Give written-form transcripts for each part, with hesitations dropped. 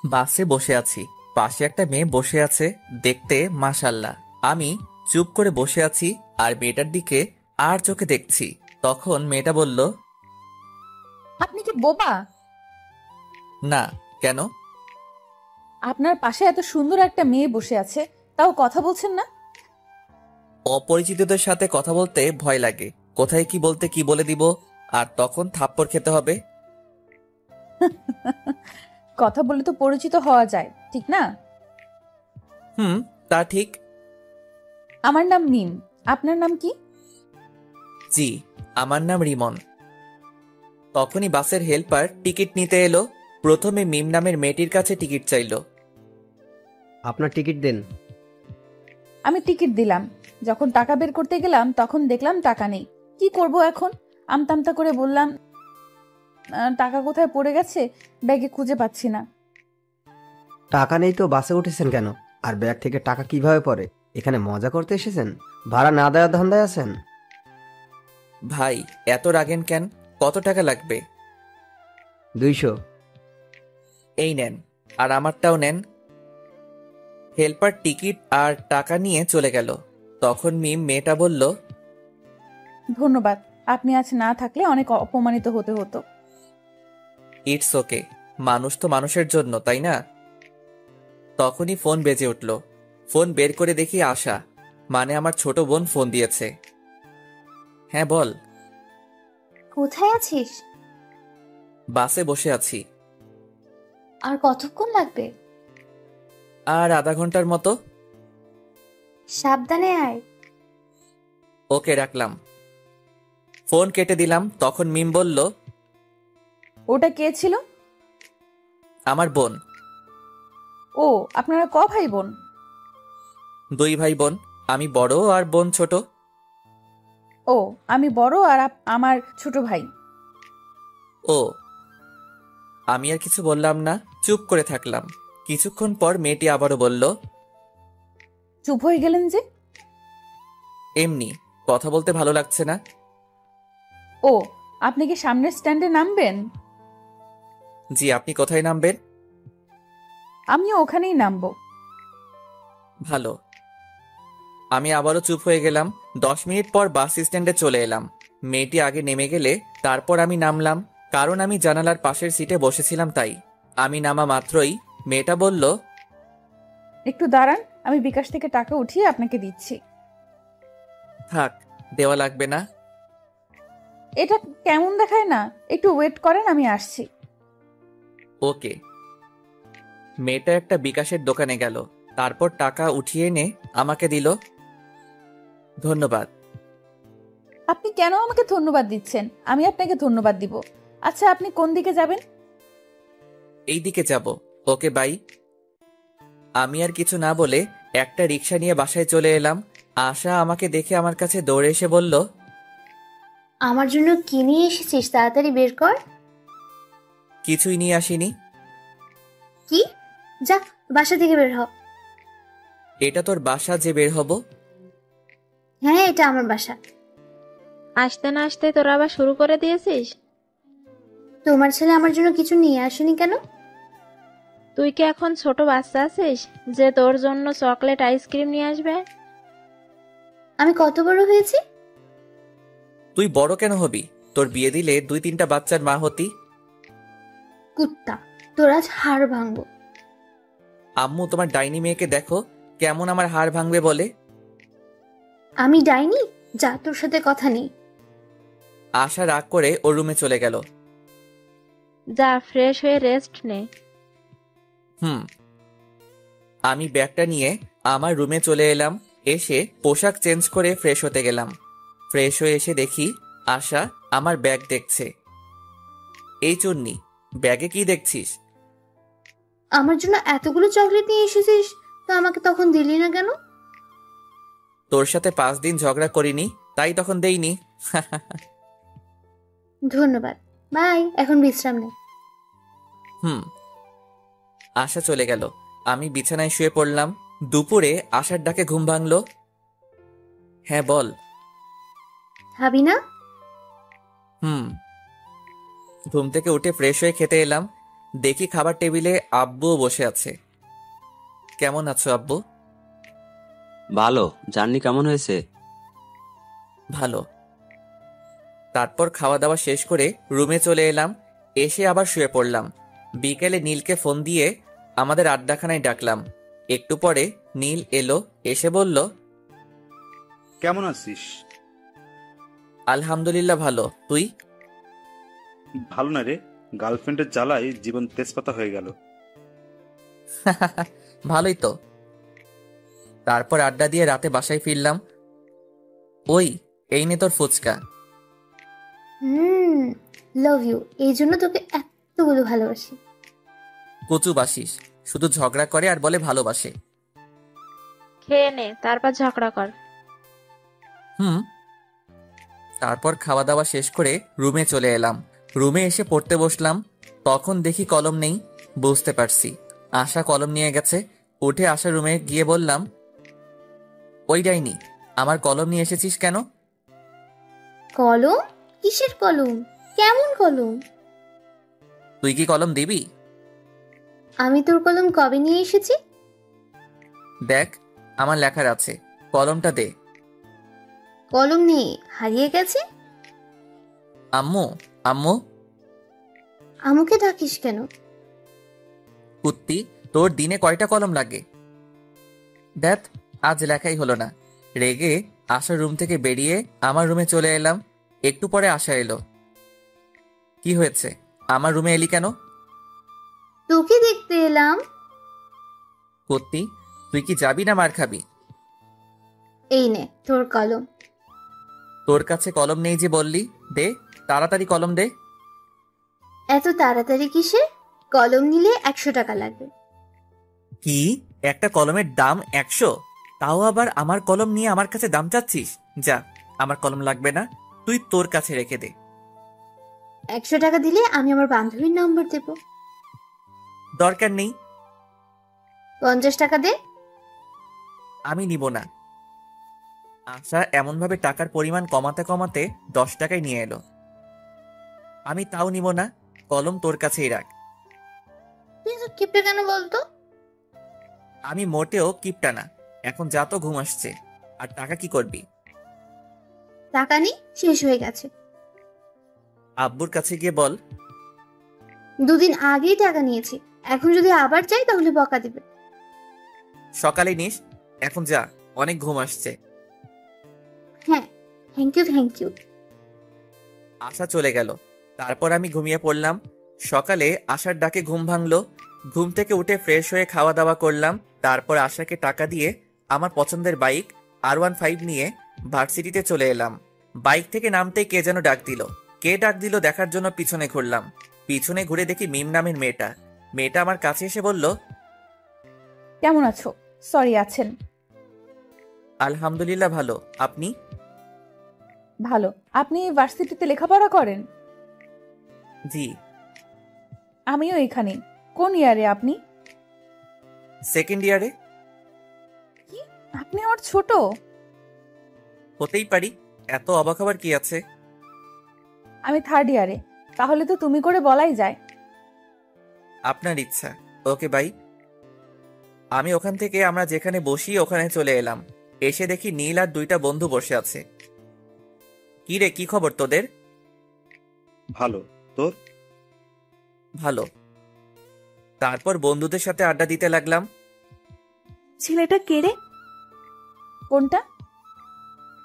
বাসে বসে আছি, পাশে একটা মেয়ে বসে আছে, দেখতে মাশাল্লাহ। আমি চুপ করে বসে আছি আর মেয়েটার দিকে আর চোখে দেখছি। তখন মেয়েটা বলল, আপনি কি বোবা? না। কেন? আপনার পাশে এত সুন্দর একটা মেয়ে বসে আছে, তাও কথা বলছেন না? অপরিচিতদের সাথে কথা বলতে ভয় লাগে, কোথায় কি বলতে কি বলে দিব, আর তখন থাপ্পড় খেতে হবে। কথা বলে তো পরিচিত হওয়া যায়, ঠিক না? হুম, তা ঠিক। আমার নাম মিম। আপনার নাম কি? জি, আমার নাম রিমন। তখনই বাসের হেল্পার টিকিট নিতে এলো। প্রথমে মিম নামের মেয়েটির কাছে টিকিট চাইলো। আপনার টিকিট দেন। আমি টিকিট দিলাম। যখন টাকা বের করতে গেলাম তখন দেখলাম টাকা নেই। কি করব এখন? আমতামতা করে বললাম, টাকা কোথায় পড়ে গেছে, ব্যাগে খুঁজে পাচ্ছি না। টাকা নেই তো বাসে উঠেছেন কেন? আর ব্যাগ থেকে টাকা কিভাবে পড়ে? এখানে মজা করতে এসেছেন? ভাড়া না দেওয়ার ধান্দায় আছেন? ভাই, এত রাগেন কেন? কত টাকা লাগবে? 200। এই নেন, আর আমারটাও নেন। হেল্পার টিকিট আর টাকা নিয়ে চলে গেল। তখন মিম মেয়েটা বলল, ধন্যবাদ। আপনি আজ না থাকলে অনেক অপমানিত হতে হতো। ইটস ওকে, মানুষ তো মানুষের জন্য, তাই না? তখনই ফোন বেজে উঠল। ফোন বের করে দেখি আশা, মানে আমার ছোট বোন ফোন দিয়েছে। হ্যাঁ বল। কোথায় আছিস? বাসে বসে আছি। আর কতক্ষণ লাগবে? আর আধা ঘন্টার মতো। সাবধানে আয়। ওকে, রাখলাম। ফোন কেটে দিলাম। তখন মিম বলল, ওটা কে ছিল? আমার বোন। ও, আপনারা ক ভাই বোন? 2 ভাই বোন, আমি বড় আর বোন ছোট। ও, আমি বড় আর আমার ছোট ভাই। ও। আমি আর কিছু বললাম না, চুপ করে থাকলাম। কিছুক্ষণ পর মেয়েটি আবারও বলল, চুপ হয়ে গেলেন যে? এমনি, কথা বলতে ভালো লাগছে না। ও, আপনি কি সামনের স্ট্যান্ডে নামবেন? জি, আপনি কোথায় নামবেন? আমিও ওখানেই নামবো। ভালো। আমি আবারও চুপ হয়ে গেলাম। 10 মিনিট পর বাস স্ট্যান্ডে চলে এলাম। মেয়েটি আগে নেমে গেলে তারপর আমি নামলাম, কারণ আমি জানালার পাশের সিটে বসেছিলাম তাই। আমি নামা মাত্রই মেয়েটা বলল, একটু দাঁড়ান, আমি বিকাশ থেকে টাকা উঠিয়ে আপনাকে দিচ্ছি। থাক, দেওয়া লাগবে না। এটা কেমন দেখায় না? একটু ওয়েট করেন, আমি আসছি। ওকে। মেয়েটা একটা বিকাশের দোকানে গেল, তারপর টাকা উঠিয়ে এনে আমাকে দিল। ধন্যবাদ। আপনি কেন আমাকে ধন্যবাদ দিচ্ছেন? আমি আপনাকে ধন্যবাদ দিব। আচ্ছা, আপনি কোন দিকে যাবেন? এই দিকে যাব। ওকে, বাই। আমি আর কিছু না বলে একটা রিক্সা নিয়ে বাসায় চলে এলাম। আশা আমাকে দেখে আমার কাছে দৌড়ে এসে বলল, আমার জন্য কি নিয়ে এসেছিস তাড়াতাড়ি বের কর। কিছুই নিয়ে আসিনি। কি? যা, বাসা থেকে বের হ। এটা তোর বাসা যে বের হব? হ্যাঁ, এটা আমার বাসা। আসতে না আসতে তোরা আবার শুরু করে দিয়েছিস? তোমার ছেলে আমার জন্য কিছু নিয়ে আসেনি কেন? তুই কি এখন ছোট বাচ্চা আছিস যে তোর জন্য চকলেট আইসক্রিম নিয়ে আসবে? আমি কত বড় হয়েছি? তুই বড় কেন হবি? তোর বিয়ে দিলে 2-3টা বাচ্চার মা হতি। কুত্তা, তোর আজ হাড় ভাঙবো। আম্মু, তোমার ডাইনি মেয়েকে দেখো, কেমন আমার হাড় ভাঙবে বলে। আমি ডাইনি? যা, তোর সাথে কথা নেই। আশা রাগ করে ওর রুমে চলে গেল। যা, ফ্রেশ হয়ে রেস্ট নে। হুম। আমি ব্যাগটা নিয়ে আমার রুমে চলে এলাম। এসে পোশাক চেঞ্জ করে ফ্রেশ হতে গেলাম। ফ্রেশ হয়ে এসে দেখি আশা আমার ব্যাগ দেখছে। এই চুন্নি, ব্যাগে কি দেখছিস? আমার জন্য এতগুলো চকলেট নিয়ে এসেছিস, তো আমাকে তখন দিলি না কেন? তোর সাথে 5 দিন ঝগড়া করিনি, তাই তখন দেইনি। ধন্যবাদ, বাই। এখন বিশ্রাম নে। হুম। আশা চলে গেল। আমি বিছানায় শুয়ে পড়লাম। দুপুরে আশার ডাকে ঘুম ভাঙলো। হ্যাঁ বল। খাবি না? হুম। ঘুম থেকে উঠে ফ্রেশ হয়ে খেতে এলাম। দেখি খাবার টেবিলে আব্বুও বসে আছে। কেমন আছো আব্বু? ভালো। জার্নি কেমন হয়েছে? ভালো। তারপর খাওয়া দাওয়া শেষ করে রুমে চলে এলাম, এসে আবার শুয়ে পড়লাম। বিকেলে নীলকে ফোন দিয়ে আমাদের আড্ডাখানায় ডাকলাম। একটু পরে নীল এলো, এসে বলল, কেমন আছিস? আলহামদুলিল্লাহ ভালো, তুই? ভালো না রে, গার্লফ্রেন্ডের জ্বালায় জীবন তেজপাতা হয়ে গেল। ভালোই তো। তারপর আড্ডা দিয়ে রাতে বাসায় ফিরলাম। ওই, এই নে তোর ফুচকা। লাভ ইউ, এই জন্য তোকে এতগুলো ভালোবাসি। কচু বাসিস, শুধু ঝগড়া করে আর বলে ভালোবাসে। খেয়ে নে, তারপর ঝগড়া কর। হুম। তারপর খাওয়া দাওয়া শেষ করে রুমে চলে এলাম। রুমে এসে পড়তে বসলাম, তখন দেখি কলম নেই। বুঝতে পারছি আশা কলম নিয়ে গেছে। উঠে আশা রুমে গিয়ে বললাম, ওই ডাইনি, আমার কলম নিয়ে এসেছিস কেন? কলম? কিসের কলম? কেমন কলম? তুই কি কলম দিবি? আমি তোর কলম কবে নিয়ে এসেছি? দেখ, আমার লেখার আছে, কলমটা দে। কলম নেই, হারিয়ে গেছে। আম্মু, আম্মু। আমাকে ডাকিস কেন? কুত্তি, তোর দিনে কয়টা কলম লাগে? দেখ, আজ লেখাই হলো না। রেগে আশার রুম থেকে বেরিয়ে আমার রুমে চলে এলাম। একটু পরে আশা এলো। কি হয়েছে, আমার রুমে এলি কেন? তোকে দেখতে এলাম। কুত্তি, তুই কি যাবি না মার খাবি? এই নে তোর কলম। তোর কাছে কলম নেই যে বললি, দে তাড়াতাড়ি কলম দে। এত তাড়াতাড়ি কিসের? কলম নিলে 100 টাকা লাগবে। কি, একটা কলমের দাম 100? তাও আবার আমার কলম নিয়ে আমার কাছে দাম চাচ্ছিস? যা, আমার কলম লাগবে না, তুই তোর কাছে রেখে দে। 100 টাকা দিলে আমি আমার বান্ধবীর নম্বর দেব। দরকার নেই। 50 টাকা দে। আমি নিব না। আশা এমন ভাবে টাকার পরিমাণ কমাতে কমাতে 10 টাকায় নিয়ে এলো। আমি তাও নিব না, কলম তোর কাছেই রাখ। তুই তো কিপটে কেন বলতো? আমি মোটেও কিপটা না। এখন যা, তো ঘুম আসছে। আর টাকা কি করবি? টাকা নেই, শেষ হয়ে গেছে। আব্বুর কাছে গিয়ে বল। 2 দিন আগেই টাকা নিয়েছি, এখন যদি আবার চাই তাহলে বকা দিবে। সকালে নিস, এখন যা, অনেক ঘুম আসছে। হ্যাঁ, থ্যাংক ইউ। আশা চলে গেল। তারপর আমি ঘুমিয়ে পড়লাম। সকালে আশার ডাকে ঘুম ভাঙলো। ঘুম থেকে উঠে ফ্রেশ হয়ে খাওয়া দাওয়া করলাম। তারপর আশাকে টাকা দিয়ে আমার পছন্দের বাইক R15 নিয়ে ভার্সিটিতে চলে এলাম। বাইক থেকে নামতেই কে যেন ডাক দিল। কে ডাক দিল দেখার জন্য পিছনে ঘুরলাম। পিছনে ঘুরে দেখি মিম নামের মেয়েটা। মেয়েটা আমার কাছে এসে বলল, কেমন আছো? সরি, আছেন? আলহামদুলিল্লাহ ভালো, আপনি? ভালো। আপনি ভার্সিটিতে লেখাপড়া করেন? জি। আমিও এখানে। কোন ইয়ারে আপনি? সেকেন্ড ইয়ারে। কি, আপনি আমার ছোট? হতেই পারি, এত অবাক হবার কি আছে? আমি থার্ড ইয়ারে। তাহলে তো তুমি করে বলাই যায়। আপনার ইচ্ছা। Okay bye. আমি ওখান থেকে আমরা যেখানে বসি ওখানে চলে এলাম। এসে দেখি নীল আর 2টা বন্ধু বসে আছে। কি রে, কি খবর তোদের? ভালো, তোর? ভালো। তারপর বন্ধুদের সাথে আড্ডা দিতে লাগলাম। ছেলেটা কে রে? কোনটা?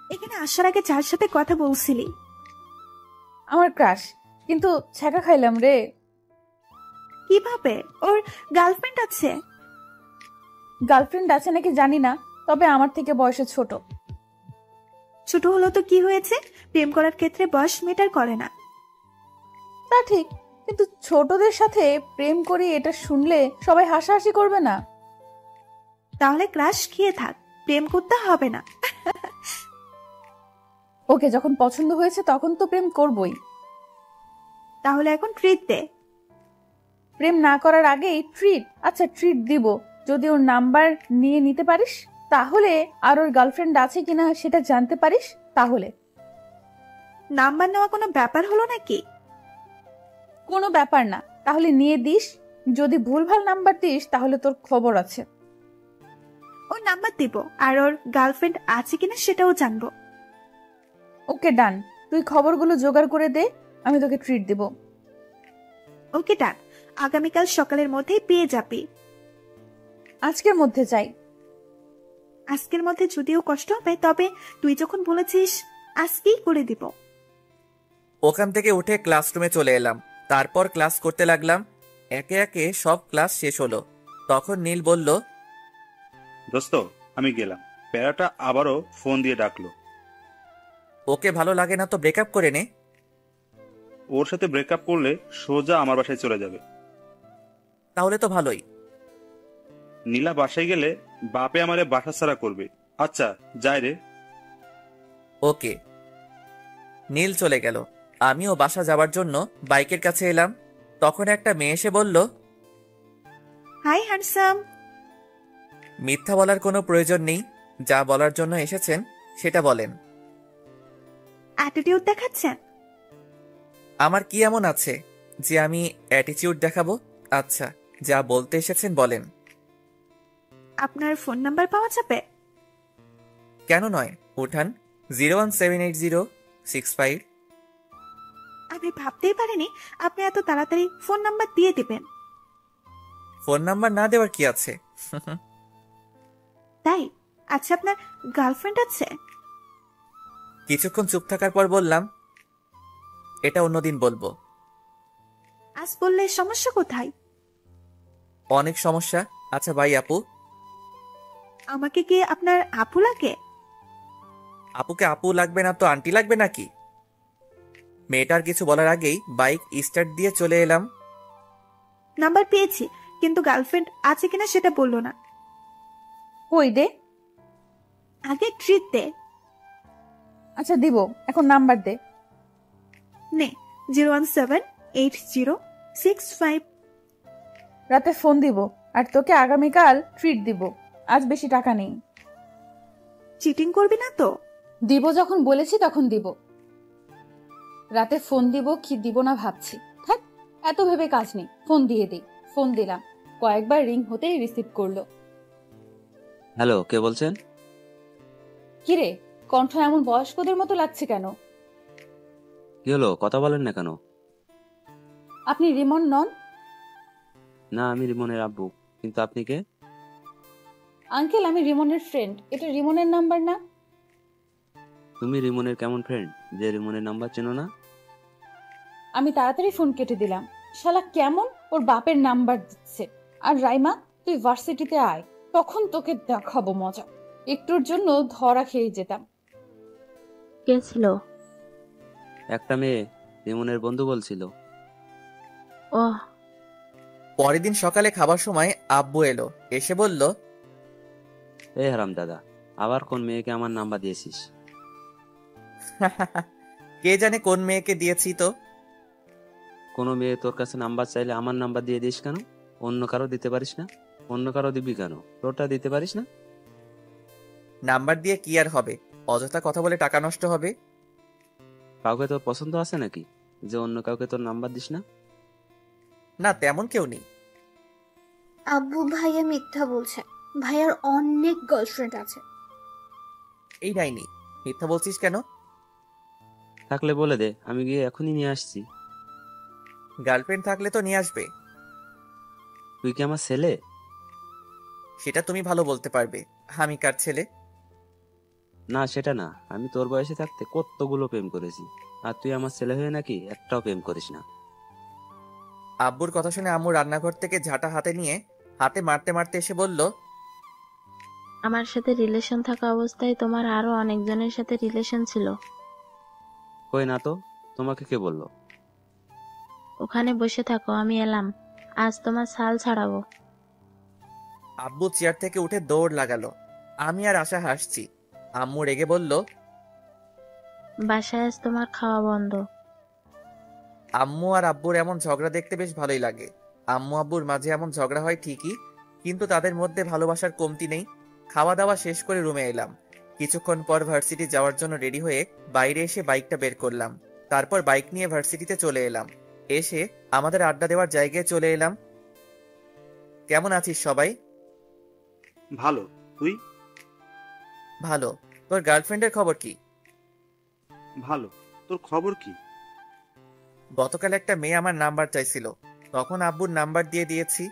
এখানে আসার আগে যার সাথে কথা বলছিলি। আমার ক্রাশ, কিন্তু ছ্যাঁকা খাইলাম রে। কিভাবে? ওর গার্লফ্রেন্ড আছে? গার্লফ্রেন্ড আছে নাকি জানি না, তবে আমার থেকে বয়সে ছোট। ছোট হলো তো কি হয়েছে? প্রেম করার ক্ষেত্রে বয়স ম্যাটার করে না। তা ঠিক, কিন্তু ছোটদের সাথে প্রেম করি এটা শুনলে সবাই হাসাহাসি করবে না? তাহলে ক্রাশ খেয়ে থাক, প্রেম করতে হবে না। ওকে যখন পছন্দ হয়েছে তখন তো প্রেম করবই। তাহলে এখন ট্রিট দে। প্রেম না করার আগেই ট্রিট? আচ্ছা, ট্রিট দিব যদি ওর নাম্বার নিয়ে নিতে পারিস, তাহলে আর ওর গার্লফ্রেন্ড আছে কিনা সেটা জানতে পারিস, তাহলে। নাম্বার নেওয়া কোনো ব্যাপার হলো নাকি? কোনো ব্যাপার না, তাহলে নিয়ে দিস। যদি ভুলভাল নাম্বার দিস তাহলে তোর খবর আছে। ওর নাম্বার দিব, আর ওর গার্লফ্রেন্ড আছে কিনা সেটাও জানবো। ওকে ডান, তুই খবরগুলো জোগাড় করে দে, আমি তোকে ট্রিট দিব। ওকে ডান, আগামীকাল সকালের মধ্যেই পেয়ে যাবি। আজকের মধ্যে চাই। আজকের মধ্যে যদিও কষ্ট হবে, তবে তুই যখন বলেছিস আজকেই করে দিব। ওখান থেকে উঠে ক্লাসরুমে চলে এলাম। তারপর ক্লাস করতে লাগলাম। একে একে সব ক্লাস শেষ হলো। তখন নীল বলল, দোস্ত আমি গেলাম। প্যারাটা আবারও ফোন দিয়ে ডাকলো। ওকে ভালো লাগে না তো ব্রেকআপ করে নে। ওর সাথে ব্রেকআপ করলে সোজা আমার বাসায় চলে যাবে। তাহলে তো ভালোই। নীলা বাসায় গেলে বাপে আমারে বাসা ছাড়া করবে। আচ্ছা যাই রে। ওকে। নীল চলে গেল। আমিও বাসা যাবার জন্য বাইকের কাছে এলাম। তখন একটা মেয়ে এসে বলল, হাই হ্যান্ডসাম। মিথ্যা বলার কোনো প্রয়োজন নেই, যা বলার জন্য এসেছেন সেটা বলেন। অ্যাটিটিউড দেখাচ্ছেন? আমার কি এমন আছে যে আমি অ্যাটিটিউড দেখাবো? আচ্ছা, যা বলতে এসেছেন বলেন। আপনার ফোন নাম্বার পাওয়া যাবে? কেন নয়, উঠান। 0178065। আমি ভাবতেই পারিনি আপনি এত তাড়াতাড়ি ফোন নাম্বার দিয়ে দিবেন। ফোন নাম্বার না দেওয়ার কি আছে? তাই? আচ্ছা, আপনার গার্লফ্রেন্ড আছে? কিছুক্ষণ চুপ থাকার পর বললাম, এটা অন্যদিন বলবো। আজ বললে সমস্যা কোথায়? অনেক সমস্যা। আচ্ছা ভাই আপু। আমাকে কি আপনার আপু লাগে? আপুকে আপু লাগবে না তো আন্টি লাগবে নাকি? মেয়েটার কিছু বলার আগেই বাইক স্টার্ট দিয়ে চলে এলাম। নাম্বার পেয়েছি, কিন্তু গার্লফ্রেন্ড আছে কিনা সেটা বললো না। কই দে। আগে ট্রিট দে। আচ্ছা দিব, এখন নাম্বার দে। নে, 0178065। রাতে ফোন দিব, আর তোকে আগামীকাল ট্রিট দিব। আজ বেশি টাকা নেই। চিটিং করবি না তো? দিব যখন বলেছি তখন দিব। রাতে ফোন দিব কি দিব না ভাবছি। থাক, এত ভেবে কাজ নেই, ফোন দিয়ে দিই। ফোন দিলাম, কয়েকবার রিং হতেই রিসিভ করলো। হ্যালো, কে বলছেন? কিরে, কণ্ঠ এমন বয়স্কদের মতো লাগছে কেন? কি হলো, কথা বলেন না কেন? আপনি রিমন নন? না, আমি রিমনের আব্বু। কিন্তু আপনি কে? আঙ্কেল, আমি রিমনের ফ্রেন্ড। এটা রিমনের নাম্বার না? তুমি রিমনের কেমন ফ্রেন্ড যে রিমনের নাম্বার চেনো না? আমি তাড়াতাড়ি ফোন কেটে দিলাম। শালা কেমন ওর বাপের নাম্বার দিচ্ছে। আর রাইমা, তুই ভার্সিটিতে আয়, তখন তোকে দেখাবো মজা। একটুর জন্য ধরা খেয়ে যেতাম। কে ছিল? একটা মেয়ে, রিমনের বন্ধু বলছিল। ওহ, পরের দিন সকালে খাবার সময় আব্বু এলো। এসে বলল, এই হারাম দাদা, আবার কোন মেয়েকে আমার নাম্বার দিয়েছিস? কে জানে কোন মেয়েকে দিয়েছি তো। কোনো মেয়ে তোর কাছে নাম্বার চাইলে আমার নাম্বার দিয়ে দিস কেন? অন্য কারো দিতে পারিস না? অন্য কারো দিবি কেন? তোরটা দিতে পারিস না? নাম্বার দিয়ে কি আর হবে, অযথা কথা বলে টাকা নষ্ট হবে। কাউকে তোর পছন্দ আছে নাকি যে অন্য কাউকে তোর নাম্বার দিস না? না, তেমন কেউ নেই। আব্বু ভাইয়া মিথ্যা বলছে। ভাইয়ার অনেক গার্লফ্রেন্ড আছে। এই নাইনি, মিথ্যা বলছিস কেন? থাকলে বলে দে, আমি গিয়ে এখনই নিয়ে আসছি। গার্লফ্রেন্ড থাকলে তো নিয়ে আসবে। তুই কি আমার ছেলে? সেটা তুমি ভালো বলতে পারবে। আমি কার ছেলে? না, সেটা না। আমি তোর বয়সে থাকতে কতগুলো প্রেম করেছি, আর তুই আমার ছেলে হয়ে নাকি একটাও প্রেম করিস না। আব্বুর কথা শুনে আম্মু রান্নাঘর থেকে ঝাঁটা হাতে নিয়ে হাতে মারতে মারতে এসে বলল, আমার সাথে রিলেশন থাকা অবস্থায় তোমার আরো অনেকজনের সাথে রিলেশন ছিল। কই না তো, তোমাকে কে বললো? ওখানে বসে থাকো, আমি এলাম। আজ তোমার ছাল ছাড়াবো। আব্বু চেয়ার থেকে উঠে দৌড় লাগালো। আমি আর আশা হাসছি। আম্মু রেগে বলল, বাসায় আজ তোমার খাওয়া বন্ধ। আম্মু আর আব্বুর এমন ঝগড়া দেখতে বেশ ভালোই লাগে। আম্মু আব্বুর মাঝে এমন ঝগড়া হয় ঠিকই, কিন্তু তাদের মধ্যে ভালোবাসার কমতি নেই। খাওয়া দাওয়া শেষ করে রুমে এলাম। কিছুক্ষণ পর ভার্সিটি যাওয়ার জন্য রেডি হয়ে বাইরে এসে বাইকটা বের করলাম। তারপর বাইক নিয়ে ভার্সিটিতে চলে এলাম। এসে আমাদের আড্ডা দেওয়ার জায়গায় চলে এলাম। কেমন আছিস সবাই? ভালো, তুই? ভালো। তোর গার্লফ্রেন্ডের খবর কি? ভালো, তোর খবর কি? গতকাল একটা মেয়ে আমার নাম্বার চাইছিল, তখন আব্বুর নাম্বার দিয়ে দিয়েছি।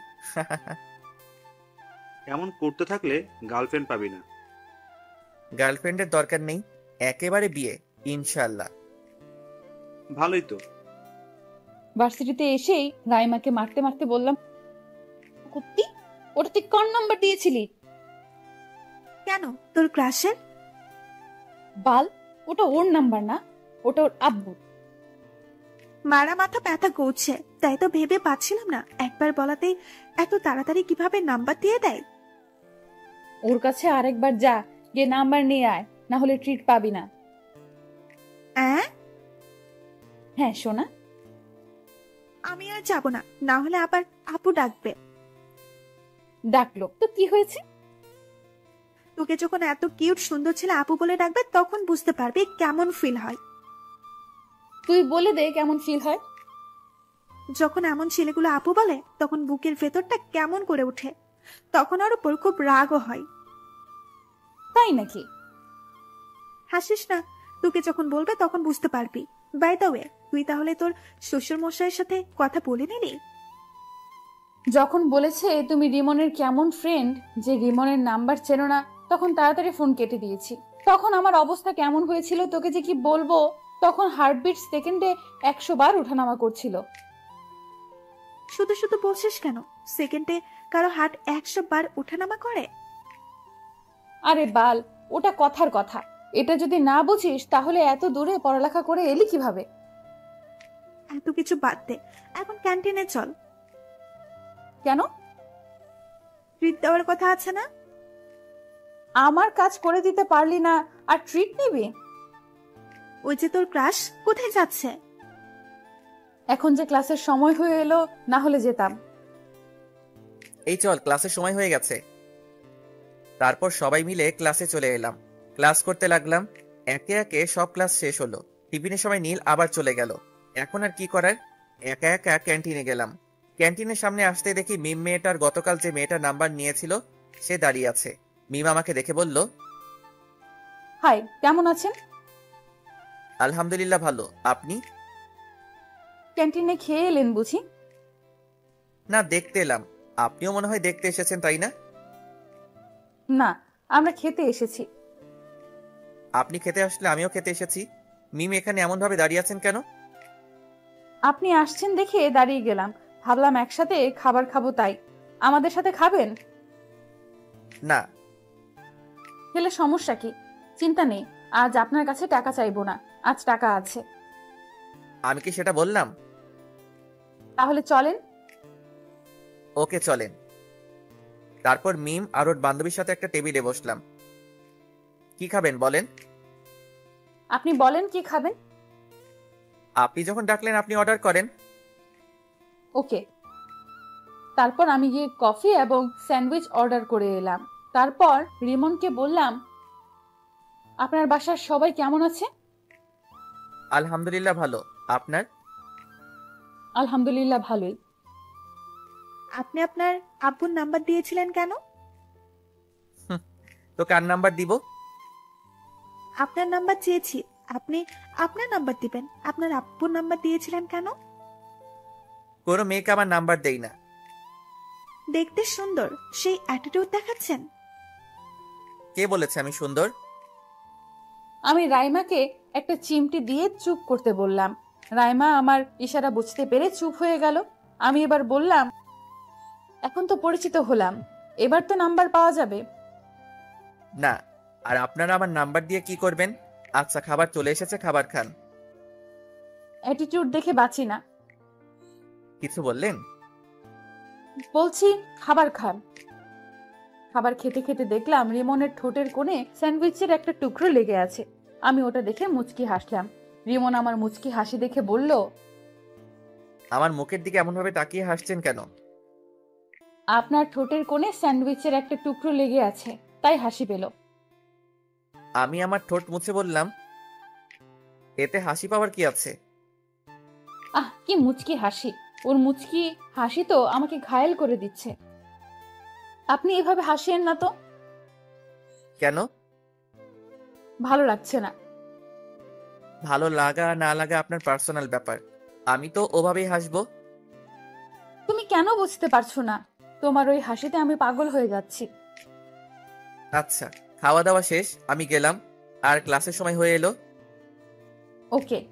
এমন করতে থাকলে গার্লফ্রেন্ড পাবি না। গার্লফ্রেন্ডের দরকার নেই, একেবারে বিয়ে ইনশাল্লাহ। ভালোই তো। ভার্সিটিতে এসেই রাইমাকে মারতে মারতে বললাম, কুত্তি, ওটা তুই কোন নাম্বার দিয়েছিলি? কেন, তোর ক্রাশের? বাল, ওটা ওর নাম্বার না, ওটা ওর আব্বু। মারা মাথা ব্যথা করছে, তাই তো ভেবে পাচ্ছিলাম না একবার বলাতেই এত তাড়াতাড়ি কিভাবে নাম্বার দিয়ে দেয়। ওর কাছে আরেকবার যা, গিয়ে নাম্বার নিয়ে আয়, না হলে ট্রিট পাবি না। হ্যাঁ সোনা। আমি আর যাব না, না হলে আবার আপু ডাকবে। ডাকলো তো কি হয়েছে? তোকে যখন এত কিউট সুন্দর ছেলে আপু বলে ডাকবে তখন বুঝতে পারবি কেমন ফিল হয়। তুই বলে দে কেমন ফিল হয়। যখন এমন ছেলেগুলো আপু বলে তখন বুকের ভেতরটা কেমন করে ওঠে, তখন ওর উপর খুব রাগও হয়। তাই নাকি? হাসিস না, তোকে যখন বলবে তখন বুঝতে পারবি। বাই দ্য ওয়ে, তুই তাহলে তোর শ্বশুর মশাইয়ের সাথে কথা বলে নিলি? যখন বলেছে তুমি রিমনের কেমন ফ্রেন্ড, যে রিমনের নাম্বার চেনো না, তখন তাড়াতাড়ি ফোন কেটে দিয়েছি। তখন আমার অবস্থা কেমন হয়েছিল তোকে যে কি বলবো। তখন হার্টবিট সেকেন্ডে 100 বার ওঠানামা করছিল। শুধু শুধু বলছিস কেন? সেকেন্ডে কারো হার্ট 100 বার ওঠানামা করে? আরে বাল, ওটা কথার কথা। এটা যদি না বুঝিস তাহলে এত দূরে পড়ালেখা করে এলি কিভাবে? এত কিছু বাদ দে, এখন ক্যান্টিনে চল। কেন? ট্রিট দেওয়ার কথা আছে না? আমার কাজ করে দিতে পারলি না আর ট্রিট নিবি? ওই যে তোর ক্রাশ কোথায় যাচ্ছে? এখন যে ক্লাসের সময় হয়ে এলো, না হলে যেতাম। এই চল, ক্লাসের সময় হয়ে গেছে। তারপর সবাই মিলে ক্লাসে চলে এলাম। ক্লাস করতে লাগলাম। একে একে সব ক্লাস শেষ হলো। টিফিনের সময় নীল আবার চলে গেল। এখন আর কি করার, একা একা ক্যান্টিনে গেলাম। ক্যান্টিনের সামনে আসতে দেখি মিম মেয়েটার গতকাল যে মেয়েটার নাম্বার নিয়েছিল সে দাঁড়িয়ে আছে। মিম আমাকে দেখে বলল, হাই, কেমন আছেন? আলহামদুলিল্লাহ ভালো, আপনি? ক্যান্টিনে খেয়ে এলেন বুঝি? না, দেখতে এলাম। আপনিও মনে হয় দেখতে এসেছেন, তাই না? না, আমরা খেতে এসেছি। আপনি খেতে আসলে আমিও খেতে এসেছি। মিম এখানে এমন ভাবে দাঁড়িয়ে আছেন কেন? আপনি আসছেন দেখে দাঁড়িয়ে গেলাম, ভাবলাম একসাথে খাবার খাবো তাই। আমাদের সাথে খাবেন? না। খেলে সমস্যা কি? চিন্তা নেই, আজ আপনার কাছে টাকা চাইবো না, আজ টাকা আছে। আমি কি সেটা বললাম? তাহলে চলেন। ওকে চলেন। তারপর মিম আর ওর বান্ধবীর সাথে একটা টেবিলে বসলাম। কি খাবেন বলেন? আপনি বলেন কি খাবেন। আপনি যখন ডাকলেন আপনি অর্ডার করেন। ওকে। তারপর আমি গিয়ে কফি এবং স্যান্ডউইচ অর্ডার করে এলাম। তারপর রিমনকে বললাম, আপনার বাসার সবাই কেমন আছে? আলহামদুলিল্লাহ ভালো, আপনার? আলহামদুলিল্লাহ ভালোই। আপনি আপনার আব্বুর নাম্বার দিয়েছিলেন কেন? তো কার নাম্বার দিব? আপনার নাম্বার চেয়েছি, আপনি আপনার নাম্বার দিবেন। আপনার আব্বুর নাম্বার দিয়েছিলেন কেন? কোনো মেয়েকে আমার নাম্বার দেই না। দেখতে সুন্দর, সেই অ্যাটিটিউড দেখাচ্ছেন। কে বলেছে আমি সুন্দর? আমি রাইমাকে একটা চিমটি দিয়ে চুপ করতে বললাম। রাইমা আমার ইশারা বুঝতে পেরে চুপ হয়ে গেল। আমি এবার বললাম, এখন তো পরিচিত হলাম, এবার তো নাম্বার পাওয়া যাবে। না। আর আপনারা আমার নাম্বার দিয়ে কি করবেন? আচ্ছা, খাবার চলে এসেছে, খাবার খান। অ্যাটিটিউড দেখে বাঁচি না। কিছু বললেন? বলছি খাবার খান। খাবার খেতে খেতে দেখলাম রিমনের ঠোঁটের কোণে স্যান্ডউইচের একটা টুকরো লেগে আছে। আমি ওটা দেখে মুচকি হাসলাম। রিমন আমার মুচকি হাসি দেখে বলল, আমার মুখের দিকে এমন ভাবে তাকিয়ে হাসছেন কেন? আপনার ঠোঁটের কোণে স্যান্ডউইচের একটা টুকরো লেগে আছে, তাই হাসি পেল। আমি আমার ঠোঁট মুছে বললাম, এতে হাসি পাওয়ার কি আছে? কি মুচকি হাসি! ওর মুচকি হাসি তো আমাকে ঘায়েল করে দিচ্ছে। আপনি এভাবে হাসিয়েন না তো। কেন? ভালো লাগছে না। ভালো লাগা না লাগা আপনার পার্সোনাল ব্যাপার। আমি তো ওভাবেই হাসবো। তুমি কেন বুঝতে পারছো না? তোমার ওই হাসিতে আমি পাগল হয়ে যাচ্ছি। আচ্ছা, খাওয়া দাওয়া শেষ, আমি গেলাম। আর ক্লাসের সময় হয়ে এলো। ওকে।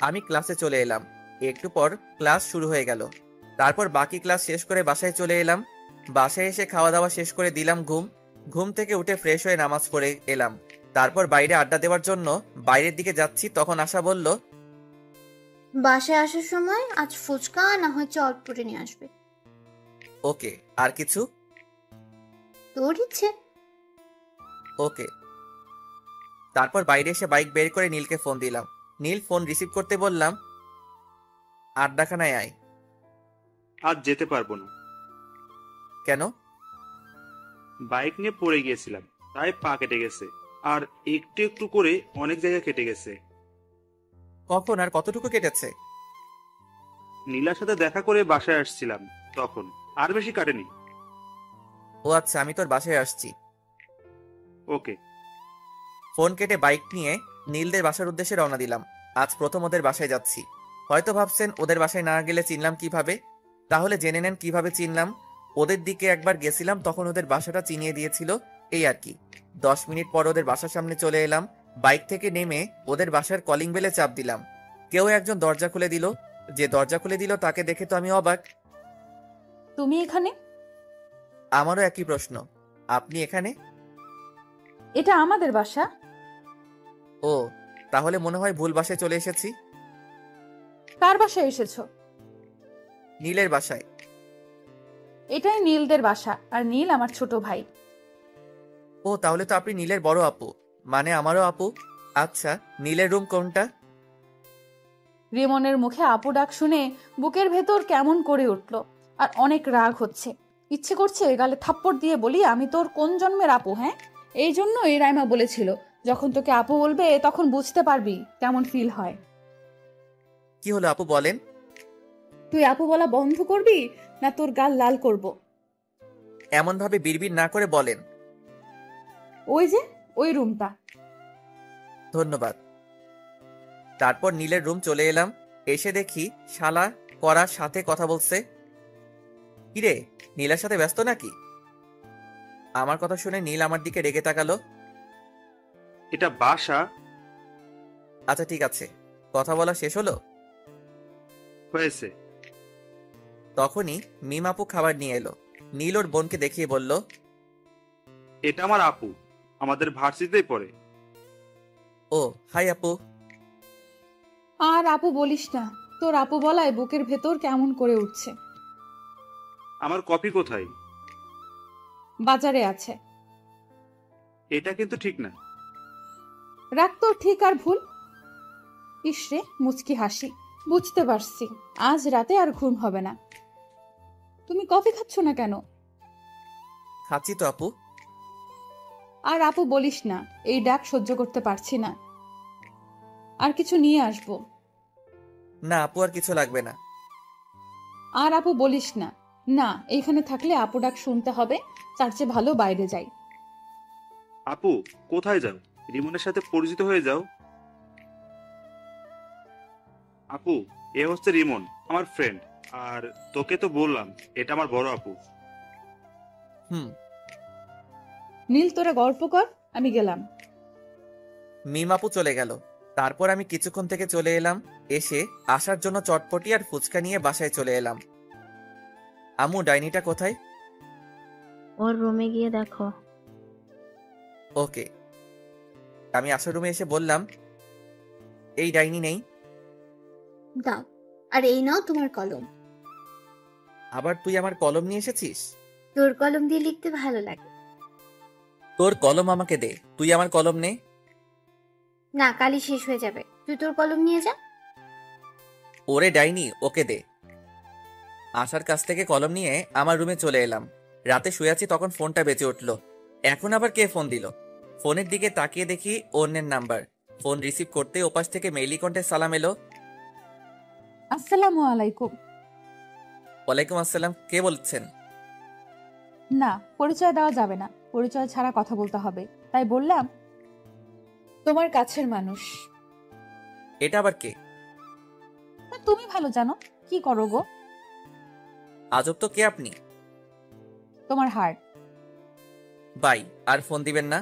আমি ক্লাসে চলে এলাম। একটু পর ক্লাস শুরু হয়ে গেল। তারপর বাকি ক্লাস শেষ করে বাসায় চলে এলাম। বাসায় এসে খাওয়া দাওয়া শেষ করে দিলাম ঘুম। ঘুম থেকে উঠে ফ্রেশ হয়ে নামাজ পড়ে এলাম। তারপর বাইরে আড্ডা দেওয়ার জন্য বাইরের দিকে যাচ্ছি, তখন আশা বলল, বাসায় আসার সময় আজ ফুচকা না হয় চট পরে নিয়ে আসবে। ওকে। আর কিছু? তোর ইচ্ছে। ওকে। তারপর বাইরে এসে বাইক বের করে নীলকে ফোন দিলাম। নীল ফোন রিসিভ করতে বললাম, আড্ডাখানায় আয়। আজ যেতে পারবো না। কেন? বাইক নিয়ে পড়ে গিয়েছিলাম, তাই পা কেটে গেছে। আর একটু একটু করে অনেক জায়গায় কেটে গেছে। কখন আর কতটুকু কেটেছে? নীলার সাথে দেখা করে বাসায় আসছিলাম তখন। আর বেশি কাটেনি। ও আচ্ছা, আমি তোর বাসায় আসছি। ওকে। ফোন কেটে বাইক নিয়ে নীলদের বাসার উদ্দেশ্যে রওনা দিলাম। আজ প্রথম ওদের বাসায় যাচ্ছি। হয়তো ভাবছেন ওদের বাসায় না গেলে চিনলাম কিভাবে। তাহলে জেনে নেন কিভাবে চিনলাম। ওদের দিকে একবার গেছিলাম, তখন ওদের বাসাটা চিনিয়ে দিয়েছিল, এই আর কি। 10 মিনিট পর ওদের বাসার সামনে চলে এলাম। বাইক থেকে নেমে ওদের বাসার কলিং বেলে চাপ দিলাম। কেউ একজন দরজা খুলে দিল। যে দরজা খুলে দিল তাকে দেখে তো আমি অবাক। তুমি এখানে? আমারও একই প্রশ্ন। আপনি এখানে? এটা আমাদের বাসা। ও, তাহলে মনে হয় ভুল বাসায় চলে এসেছি। কার বাসায় এসেছো? নীলের বাসায়। এটাই নীলদের বাসা, আর নীল আমার ছোট ভাই। ও, তাহলে তো আপনি নীলের বড় আপু, মানে আমারও আপু। আচ্ছা, নীলের রুম কোনটা? রিমনের মুখে আপু ডাক শুনে বুকের ভেতর কেমন করে উঠল, আর অনেক রাগ হচ্ছে। ইচ্ছে করছে গালে থাপ্পড় দিয়ে বলি, আমি তোর কোন জন্মের আপু? হ্যাঁ, এই জন্য এই রাইমা বলেছিল, যখন তোকে আপু বলবে তখন বুঝতে পারবি কেমন ফিল হয়। কি হলো আপু, বলেন। তুই আপু বলা বন্ধ করবি না তোর গাল লাল করব? এমন ভাবে বিড়বিড় না করে বলেন। ওই যে ওই রুমটা। ধন্যবাদ। তারপর নীলের রুম চলে এলাম। এসে দেখি শালা করার সাথে কথা বলছে। কিরে, নীলের সাথে ব্যস্ত নাকি? আমার কথা শুনে নীল আমার দিকে রেগে তাকালো। এটা বাসা। আচ্ছা ঠিক আছে, কথা বলা শেষ হলো? হয়েছে। তখনই মিম আপু খাবার নিয়ে এলো। নীল ওর বোনকে দেখিয়ে বলল, এটা আমার আপু, আমাদের ভার্সিটিতেই পড়ে। ও হাই আপু। আর আপু বলিস না, তোর আপু বলায় বুকের ভেতর কেমন করে উঠছে। আমার কপি কোথায়? বাজারে আছে। এটা কিন্তু ঠিক না। রাখ তোর ঠিক আর ভুল। ইসরে মুচকি হাসি। বুঝতে পারছি আজ রাতে আর ঘুম হবে না। তুমি কফি খাচ্ছ না কেন? খাচ্ছি তো আপু। আর আপু বলিস না, এই ডাক সহ্য করতে পারছি না। আর কিছু নিয়ে আসবো? না আপু, আর কিছু লাগবে না। আর আপু বলিস না। না, এইখানে থাকলে আপু ডাক শুনতে হবে, তার চেয়ে ভালো বাইরে যাই। আপু কোথায় যাও? রিমনের সাথে পরিচিত হয়ে যাও। আপু, এ হচ্ছে রিমন, আমার ফ্রেন্ড। আর তোকে তো বললাম এটা আমার বড় আপু। হুম। নীল তোরা গল্প কর, আমি গেলাম। মিম আপু চলে গেল। তারপর আমি কিছুক্ষণ থেকে চলে এলাম। এসে আসার জন্য চটপটি আর ফুচকা নিয়ে বাসায় চলে এলাম। আম্মু, ডাইনিটা কোথায়? ওর রুমে গিয়ে দেখো। ওকে। আমি আসার রুমে এসে বললাম, এই ডাইনি নেই। দাও। আর এই নাও তোমার কলম। আবার তুই আমার কলম নিয়ে এসেছিস? তোর কলম দিয়ে লিখতে ভালো লাগে। তোর কলম আমাকে দে, তুই আমার কলম নে। না, কালই শেষ হয়ে যাবে। তুই তোর কলম নিয়ে যা। ওরে ডাইনি, ওকে দে। আশার কাছ থেকে কলম নিয়ে আমার রুমে চলে এলাম। রাতে শুয়ে আছি, তখন ফোনটা বেজে উঠল। এখন আবার কে ফোন দিল? ফোনের দিকে তাকিয়ে দেখি অন্যের নাম্বার। ফোন রিসিভ করতে ওপাশ থেকে মেইলি কণ্ঠে সালাম এলো। আসসালামু আলাইকুম। ওয়ালাইকুম আসসালাম, কে বলছেন? না, পরিচয় দেওয়া যাবে না, পরিচয় ছাড়া কথা বলতে হবে, তাই বললাম তোমার কাছের মানুষ। এটা আবার কে? তা তুমি ভালো জানো। কি করো গো? আজব তো, কে আপনি? তোমার হার্ট। বাই, আর ফোন দিবেন না।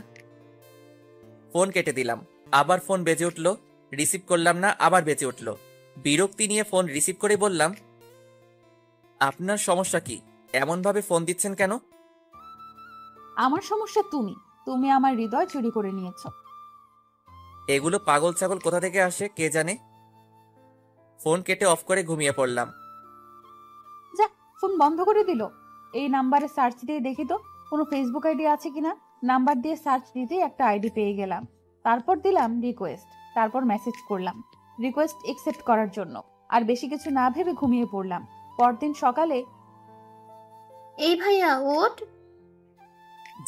ফোন কেটে দিলাম, আবার ফোন বেজে উঠলো, রিসিভ করলাম না, আবার বেজে উঠলো। বিরক্তি নিয়ে ফোন রিসিভ করে বললাম, আপনার সমস্যা কি? এমনভাবে ফোন দিচ্ছেন কেন? আমার সমস্যা তুমি, তুমি আমার হৃদয় চুরি করে নিয়েছো। এগুলো পাগল ছাগল কোথা থেকে আসে কে জানে। ফোন কেটে অফ করে ঘুমিয়ে পড়লাম। যা, ফোন বন্ধ করে দিল। এই নাম্বারে সার্চ দিয়ে দেখি তো কোনো ফেসবুক আইডি আছে কিনা। নাম্বার দিয়ে সার্চ দিতেই একটা আইডি পেয়ে গেলাম। তারপর দিলাম রিকোয়েস্ট, তারপর মেসেজ করলাম রিকোয়েস্ট একসেপ্ট করার জন্য। আর বেশি কিছু না ভেবে ঘুমিয়ে পড়লাম। পরদিন সকালে এই ভাইয়া ওঠ,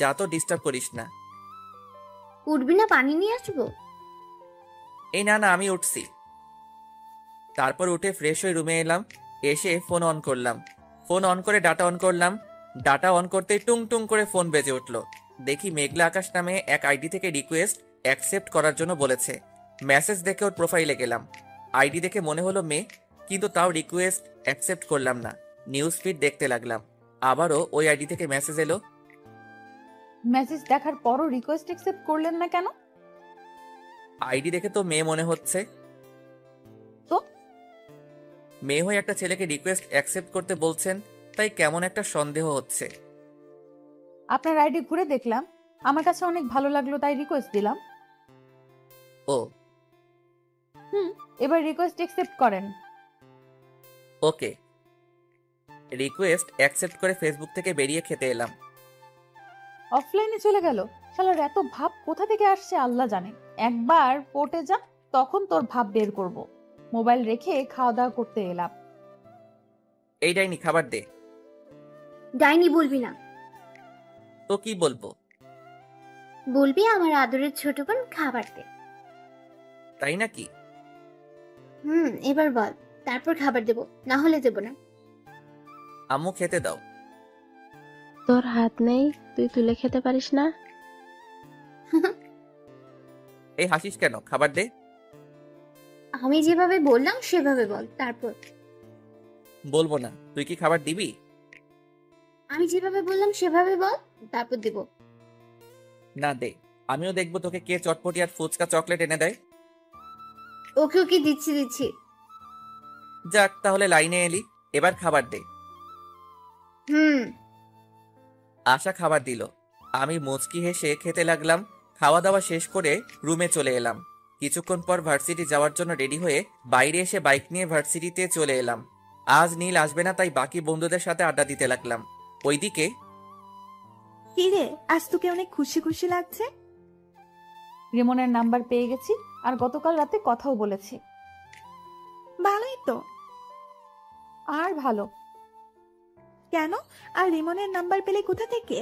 যা তো, ডিস্টার্ব করিস না। উঠবি না? পানি নিয়ে আসবো। এই না না, আমি উঠছি। তারপর উঠে ফ্রেশ হয়ে রুমে এলাম, এসে ফোন অন করলাম। ফোন অন করে ডাটা অন করলাম। ডাটা অন করতেই টুং টুং করে ফোন বেজে উঠলো। দেখি মেঘলা আকাশ নামে এক আইডি থেকে রিকোয়েস্ট অ্যাকসেপ্ট করার জন্য বলেছে। মেসেজ দেখে ওর প্রোফাইলে গেলাম। আইডি দেখে মনে হলো মেয়ে, কিন্তু তাও রিকোয়েস্ট অ্যাকসেপ্ট করলাম না। নিউজ ফিড দেখতে লাগলাম, আবারও ওই আইডি থেকে মেসেজ এলো। মেসেজ দেখার পরও রিকোয়েস্ট একসেপ্ট করলেন না কেন? আইডি দেখে তো মেয়ে মনে হচ্ছে। তো মেয়ে হয়ে একটা ছেলেকে রিকোয়েস্ট অ্যাকসেপ্ট করতে বলছেন, তাই কেমন একটা সন্দেহ হচ্ছে। আপনার আইডি ঘুরে দেখলাম, আমার কাছে অনেক ভালো লাগলো, তাই রিকোয়েস্ট দিলাম। ও এবার রিকোয়েস্ট একসেপ্ট করেন। ওকে। রিকোয়েস্ট অ্যাকসেপ্ট করে ফেসবুক থেকে বেরিয়ে খেতে এলাম। অফলাইনে চলে গেল। শালার এত ভাব কোথা থেকে আসছে আল্লাহ জানে। একবার পড়তে যা, তখন তোর ভাব বের করব। মোবাইল রেখে খাওয়া দাওয়া করতে এলাম। এই ডাইনি, খাবার দে। ডাইনি বলবি না। তো কি বলবো? বলবি আমার আদরের ছোট বোন খাবার দে। তাই নাকি? এবার বল, তারপর খাবার দেবো, না হলে দেবো না। আম্মু খেতে দাও। তোর হাত নেই, তুই তুলে খেতে পারিস না? এই হাসিস কেন? খাবার দে। আমি যেভাবে বললাম সেভাবে বল, তারপর। বলবো না। তুই কি খাবার দিবি? আমি যেভাবে বললাম সেভাবে বল, তারপর দেবো। না দে, আমিও দেখবো তোকে কে চটপটি আর ফুচকা চকলেট এনে দেয়। ওকে ওকে, দিচ্ছি। যাক, তাহলে লাইনে এলি। এবার খাবার দে। আশা খাবার দিল। আমি মুচকি হেসে খেতে লাগলাম। খাওয়া দাওয়া শেষ করে রুমে চলে এলাম। কিছুক্ষণ পর ভার্সিটি যাওয়ার জন্য রেডি হয়ে বাইরে এসে বাইক নিয়ে ভার্সিটিতে চলে এলাম। আজ নীল আসবে না, তাই বাকি বন্ধুদের সাথে আড্ডা দিতে লাগলাম। ওইদিকে কি রে, আজ তোকে অনেক খুশি খুশি লাগছে। রিমনের নাম্বার পেয়ে গেছি, আর গতকাল রাতে কথাও বলেছি। ভালোই তো। আর ভালো কেন? আর রিমনের নাম্বার পেলে কোথা থেকে?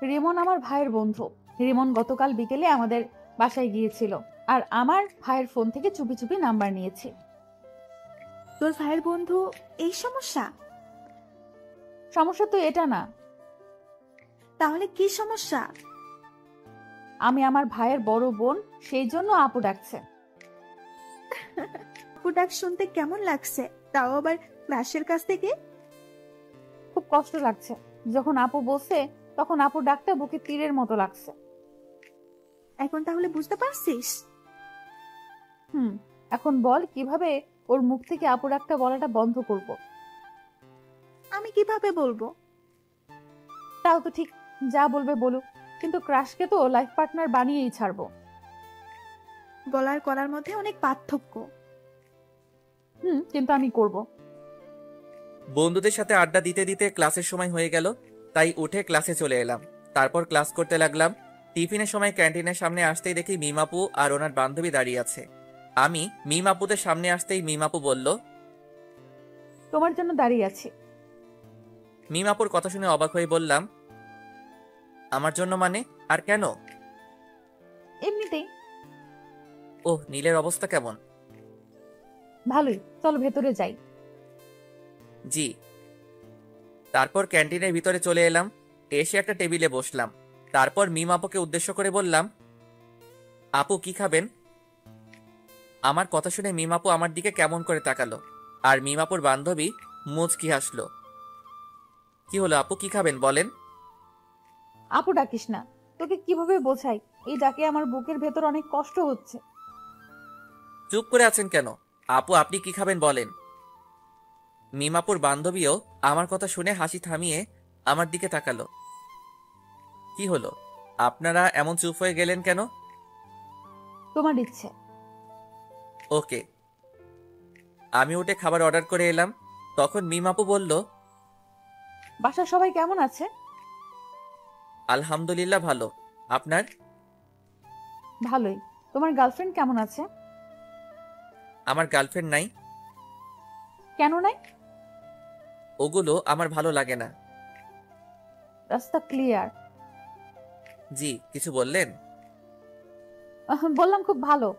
রিমন আমার ভাইয়ের বন্ধু। রিমন গতকাল বিকেলে আমাদের বাসায় গিয়েছিল, আর আমার ভাইয়ের ফোন থেকে চুপি চুপি নাম্বার নিয়েছে। তোর ভাইয়ের বন্ধু এই সমস্যা? সমস্যা তো এটা না। তাহলে কি সমস্যা? আমি আমার ভাইয়ের বড় বোন, সেই জন্য আপু ডাকছে। আপু ডাক শুনতে কেমন লাগছে? তাও আবার ক্লাসের কাছ থেকে। খুব কষ্ট লাগছে। যখন আপু বলছে, তখন আপু ডাকটা বুকে তীরের মতো লাগছে। এখন তাহলে বুঝতে পারছিস? এখন বল কিভাবে ওর মুখ থেকে আপু ডাকটা বলাটা বন্ধ করব। আমি কিভাবে বলবো? তাও তো ঠিক, যা বলবে বলুক, কিন্তু ক্রাশকে তো লাইফ পার্টনার বানিয়েই ছাড়বো। বলার করার মধ্যে অনেক পার্থক্য। কিন্তু আমি করব। বন্ধুদের সাথে আড্ডা দিতে দিতে ক্লাসের সময় হয়ে গেল, তাই উঠে ক্লাসে চলে এলাম। তারপর ক্লাস করতে লাগলাম। টিফিনের সময় ক্যান্টিনের সামনে আসতেই দেখি মিমাপু আর ওনার বান্ধবী দাঁড়িয়ে আছে। আমি মিমাপুদের সামনে আসতেই মিমাপু বলল, তোমার জন্য দাঁড়িয়ে আছি। মিমাপুর কথা শুনে অবাক হয়ে বললাম, আমার জন্য মানে? আর কেন? এমনিতেই। ওহ, নীলের অবস্থা কেমন? ভালোই, চলো ভেতরে যাই। জি। তারপর ক্যান্টিনের ভিতরে চলে এলাম, এসে একটা টেবিলে বসলাম। তারপর মিম আপুকে উদ্দেশ্য করে বললাম, আপু কি খাবেন? আমার কথা শুনে মিম আপু আমার দিকে কেমন করে তাকালো, আর মিম আপুর বান্ধবী মুচকি হাসলো। কি হলো আপু, কি খাবেন বলেন? আপু ডাকিস না, তোকে কিভাবে বোঝাই, এই ডাকে আমার বুকের ভেতর অনেক কষ্ট হচ্ছে। চুপ করে আছেন কেন? আপু আপনি কি খাবেন বলেন। মিম আপুর বান্ধবীও আমার কথা শুনে হাসি থামিয়ে আমার দিকে তাকালো। কি হলো, আপনারা এমন চুপ হয়ে গেলেন কেন? তোমার ইচ্ছে। ওকে। আমি উঠে খাবার অর্ডার করে এলাম। তখন মিম আপু বলল, বাসার সবাই কেমন আছে? আলহামদুলিল্লাহ ভালো। আপনার? ভালোই। তোমার গার্লফ্রেন্ড কেমন আছে? আমার গার্লফ্রেন্ড নাই। কেন নাই? ওগুলো আমার ভালো লাগে না। রাস্তা ক্লিয়ার। জি, কিছু বললেন? বললাম খুব ভালো।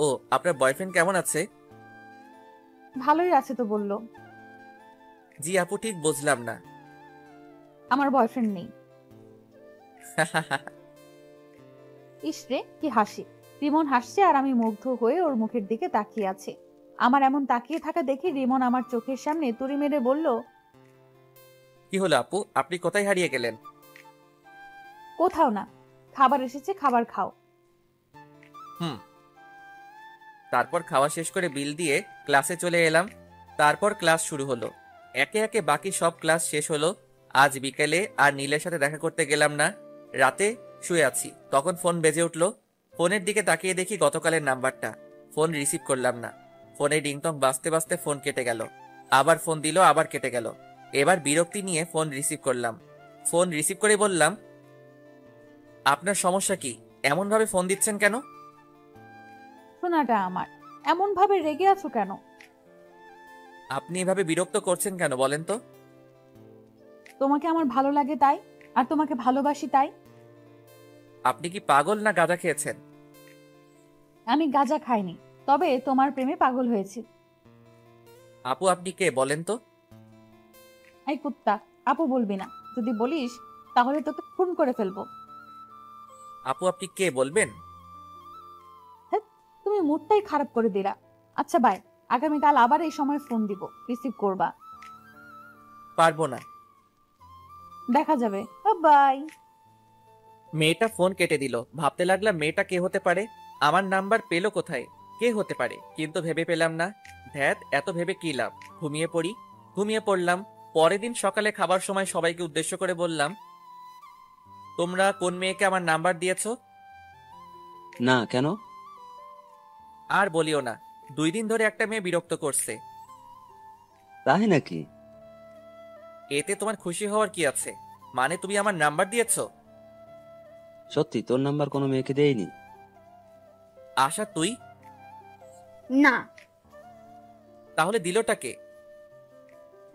ও, আপনার বয়ফ্রেন্ড কেমন আছে? ভালোই আছে তো বললো। জি আপু, ঠিক বুঝলাম না। আমার বয়ফ্রেন্ড নেই। ইসরে কি হাসি! রিমন হাসছে আর আমি মুগ্ধ হয়ে ওর মুখের দিকে তাকিয়ে আছি। আমার এমন তাকিয়ে থাকা দেখে রিমন আমার চোখের সামনে তুড়ি মেরে বলল, কি হলো আপু, আপনি কোথায় হারিয়ে গেলেন? কোথাও না, খাবার এসেছে, খাবার খাও। হুম। তারপর খাওয়া শেষ করে বিল দিয়ে ক্লাসে চলে এলাম। তারপর ক্লাস শুরু হলো। একে একে বাকি সব ক্লাস শেষ হলো। আজ বিকেলে আর নীলের সাথে দেখা করতে গেলাম না। রাতে শুয়ে আছি, তখন ফোন বেজে উঠলো। ফোনের দিকে তাকিয়ে দেখি গতকালের নাম্বারটা। ফোন রিসিভ করলাম না। ফোনে রিংটং বাজতে বাজতে ফোন কেটে গেল। আবার ফোন দিল, আবার কেটে গেল। এবার বিরক্তি নিয়ে ফোন রিসিভ করলাম। ফোন রিসিভ করে বললাম, আপনার সমস্যা কি? এমন ভাবে ফোন দিচ্ছেন কেন? শোনাটা আমার, এমন ভাবে রেগে আছো কেন? আপনি এভাবে বিরক্ত করছেন কেন বলেন তো? তোমাকে আমার ভালো লাগে তাই, আর তোমাকে ভালোবাসি তাই। আপনি কি পাগল না গাঁজা খেয়েছেন? আমি গাঁজা খাইনি, তবে তোমার প্রেমে পাগল হয়েছি। আপু আপনি কে বলেন তো? এই কুত্তা, আপু বলবি না। যদি বলিস তাহলে তোকে খুন করে ফেলবো। আপু আপনি কে বলবেন? হ্যাঁ, তুমি মুডটাই খারাপ করে দিলা। আচ্ছা বাই, আগামীকাল আবার এই সময় ফোন দিব, রিসিভ করবা। পারবো না। দেখা যাবে। বাই। মেয়েটা ফোন কেটে দিল। ভাবতে লাগলাম মেয়েটা কে হতে পারে, আমার নাম্বার পেলো কোথায়, কে হতে পারে, কিন্তু ভেবে পেলাম না। ধ্যাত, এত ভেবে কি লাভ, ঘুমিয়ে পড়ি। ঘুমিয়ে পড়লাম। পরের দিন সকালে খাবার সময় সবাইকে উদ্দেশ্য করে বললাম, তোমরা কোন মেয়েকে আমার নাম্বার দিয়েছো? না, কেন? আর বলিও না, 2 দিন ধরে একটা মেয়ে বিরক্ত করছে। তাই নাকি? এতে তোমার খুশি হওয়ার কি আছে? মানে তুমি আমার নাম্বার দিয়েছো? সত্যি তোর নাম্বার কোনো মেয়েকে দেয়নি? আশা তুই? না। তাহলে দিলটা কে?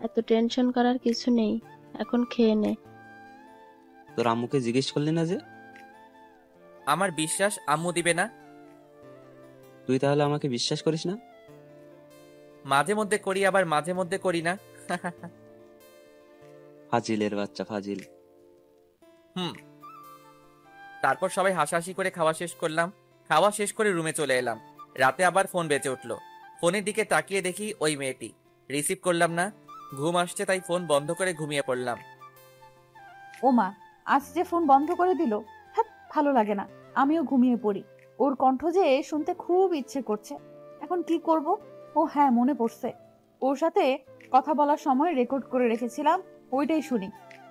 এত টেনশন করার কিছু নেই, এখন খেয়ে নে। তোর আম্মুকে জিজ্ঞেস করলি না যে? আমার বিশ্বাস আম্মু দিবে না। তুই তাহলে আমাকে বিশ্বাস করিস না? মাঝে মধ্যে করি, আবার মাঝে মধ্যে করি না। ফাজিলের বাচ্চা, ফাজিল। হুম। তারপর সবাই হাসাহাসি করে খাওয়া শেষ করলাম। খাওয়া শেষ করে রুমে চলে এলাম। রাতে আবার ফোন বেজে উঠলো। ফোনের দিকে তাকিয়ে দেখি ওই মেয়েটি। রিসিভ করলাম না। ঘুম আসছে তাই ফোন বন্ধ করে ঘুমিয়ে পড়লাম। ওমা, আজ যে ফোন বন্ধ করে দিল। হ্যাঁ, ভালো লাগে না। আমিও ঘুমিয়ে পড়ি। ওর কণ্ঠ যে শুনতে খুব ইচ্ছে করছে। এখন কি করব? ও হ্যাঁ, মনে পড়ছে, ওর সাথে কথা বলার সময় রেকর্ড করে রেখেছিলাম, ওইটাই শুনি।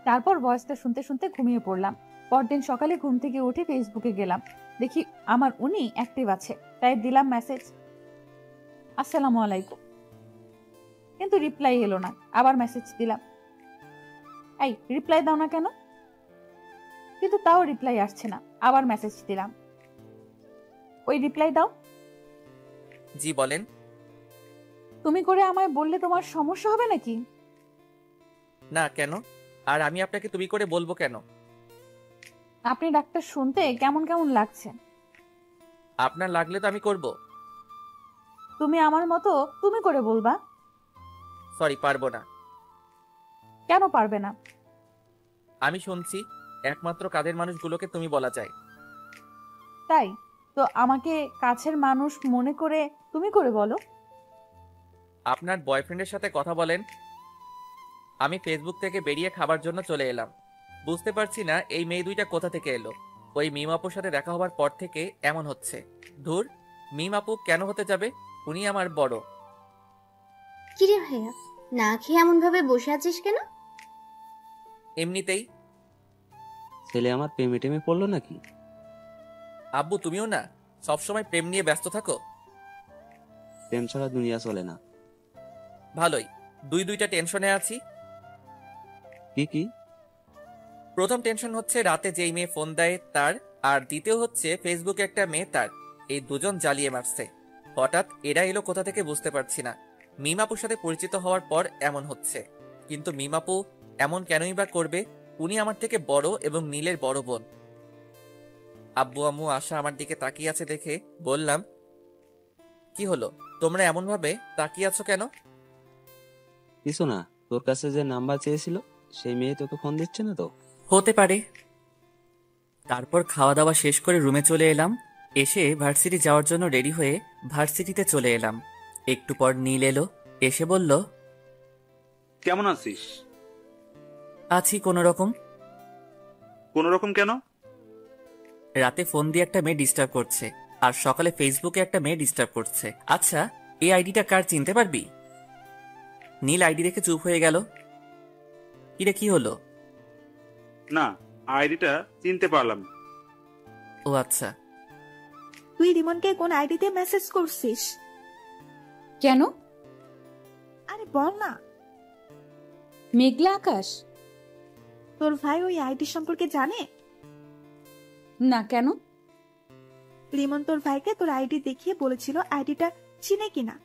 তারপর ভয়েসটা শুনতে শুনতে ঘুমিয়ে পড়লাম। পরদিন সকালে ঘুম থেকে উঠে ফেসবুকে গেলাম, দেখি আমার উনি অ্যাক্টিভ আছে, তাই দিলাম মেসেজ, আসসালামু আলাইকুম। কিন্তু রিপ্লাই এলো না। আবার মেসেজ দিলাম, এই রিপ্লাই দাও না কেন? কিন্তু তাও রিপ্লাই আসছে না। আবার মেসেজ দিলাম, ওই রিপ্লাই দাও। জি বলেন। তুমি করে আমায় বললে তোমার সমস্যা হবে নাকি? না, কেন? আর আমি আপনাকে তুমি করে বলবো কেন? আপনি ডাক্তার শুনতে কেমন কেমন লাগছে। আপনার লাগলে তো আমি করব। তুমি আমার মতো তুমি করে বলবা। সরি, পারবো না। কেন পারবে না? আমি শুনছি একমাত্র কাজের মানুষগুলোকে তুমি বলা যায়। তাই তো আমাকে কাছের মানুষ মনে করে তুমি করে বলো। আপনার বয়ফ্রেন্ডের সাথে কথা বলেন। আমি ফেসবুক থেকে বেরিয়ে খাবার জন্য চলে এলাম। বুঝতে পারছি না এই মেয়ে দুইটা কোথা থেকে এলো। ওই মিম আপুর সাথে দেখা হবার পর থেকে এমন হচ্ছে। ধুর, মিম আপু কেন হতে যাবে? উনি আমার বড়। কিরে ভাইয়া, না খেয়ে এমন ভাবে বসে আছিস কেন? এমনিতেই। ছেলে আমার প্রেমে টেমে পড়লো নাকি? আব্বু তুমিও না সবসময় প্রেম নিয়ে ব্যস্ত থাকো। প্রেম ছাড়া দুনিয়া চলে না। ভালোই, দুইটা টেনশনে আছি। কি কি? প্রথম টেনশন হচ্ছে রাতে যেই মেয়ে ফোন দেয় তার, আর দ্বিতীয় হচ্ছে ফেসবুকে একটা মেয়ে তার। এই দুজন জ্বালিয়ে মারছে। হঠাৎ এরা এলো কোথা থেকে বুঝতে পারছি না। মিম আপুর সাথে পরিচিত হওয়ার পর এমন হচ্ছে। কিন্তু মিম আপু এমন কেনই বা করবে? উনি আমার থেকে বড় এবং নীলের বড় বোন। আব্বু আম্মু আশা আমার দিকে তাকিয়ে আছে দেখে বললাম, কি হলো, তোমরা এমন ভাবে তাকিয়ে আছো কেন? কিছু না, তোর কাছে যে নাম্বার চেয়েছিল সেই মেয়ে তোকে ফোন দিচ্ছে না তো? হতে পারে। তারপর খাওয়া দাওয়া শেষ করে রুমে চলে এলাম। এসে ভার্সিটি যাওয়ার জন্য রেডি হয়ে ভার্সিটিতে চলে এলাম। একটু পর নীল এলো, এসে বলল, কেমন আছিস? আছি কোনো রকম। কোন রকম কেন? রাতে ফোন দিয়ে একটা মেয়ে ডিস্টার্ব করছে, আর সকালে ফেসবুকে একটা মেয়ে ডিস্টার্ব করছে। আচ্ছা, এই আইডিটা কার চিনতে পারবি? নীল আইডি দেখে চুপ হয়ে গেল। কিরে, কি হলো? না, আইডিটা চিনতে পারলাম না। ও আচ্ছা। তুই রিমনকে কোন আইডিতে মেসেজ করছিস? কেন? আরে বল না। মেঘলা আকাশ? তোর ভাই ওই আইডি সম্পর্কে জানে? না, কেন? রিমন তোর ভাইকে তোর আইডি দেখিয়ে বলেছিল আইডিটা চিনে কিনা।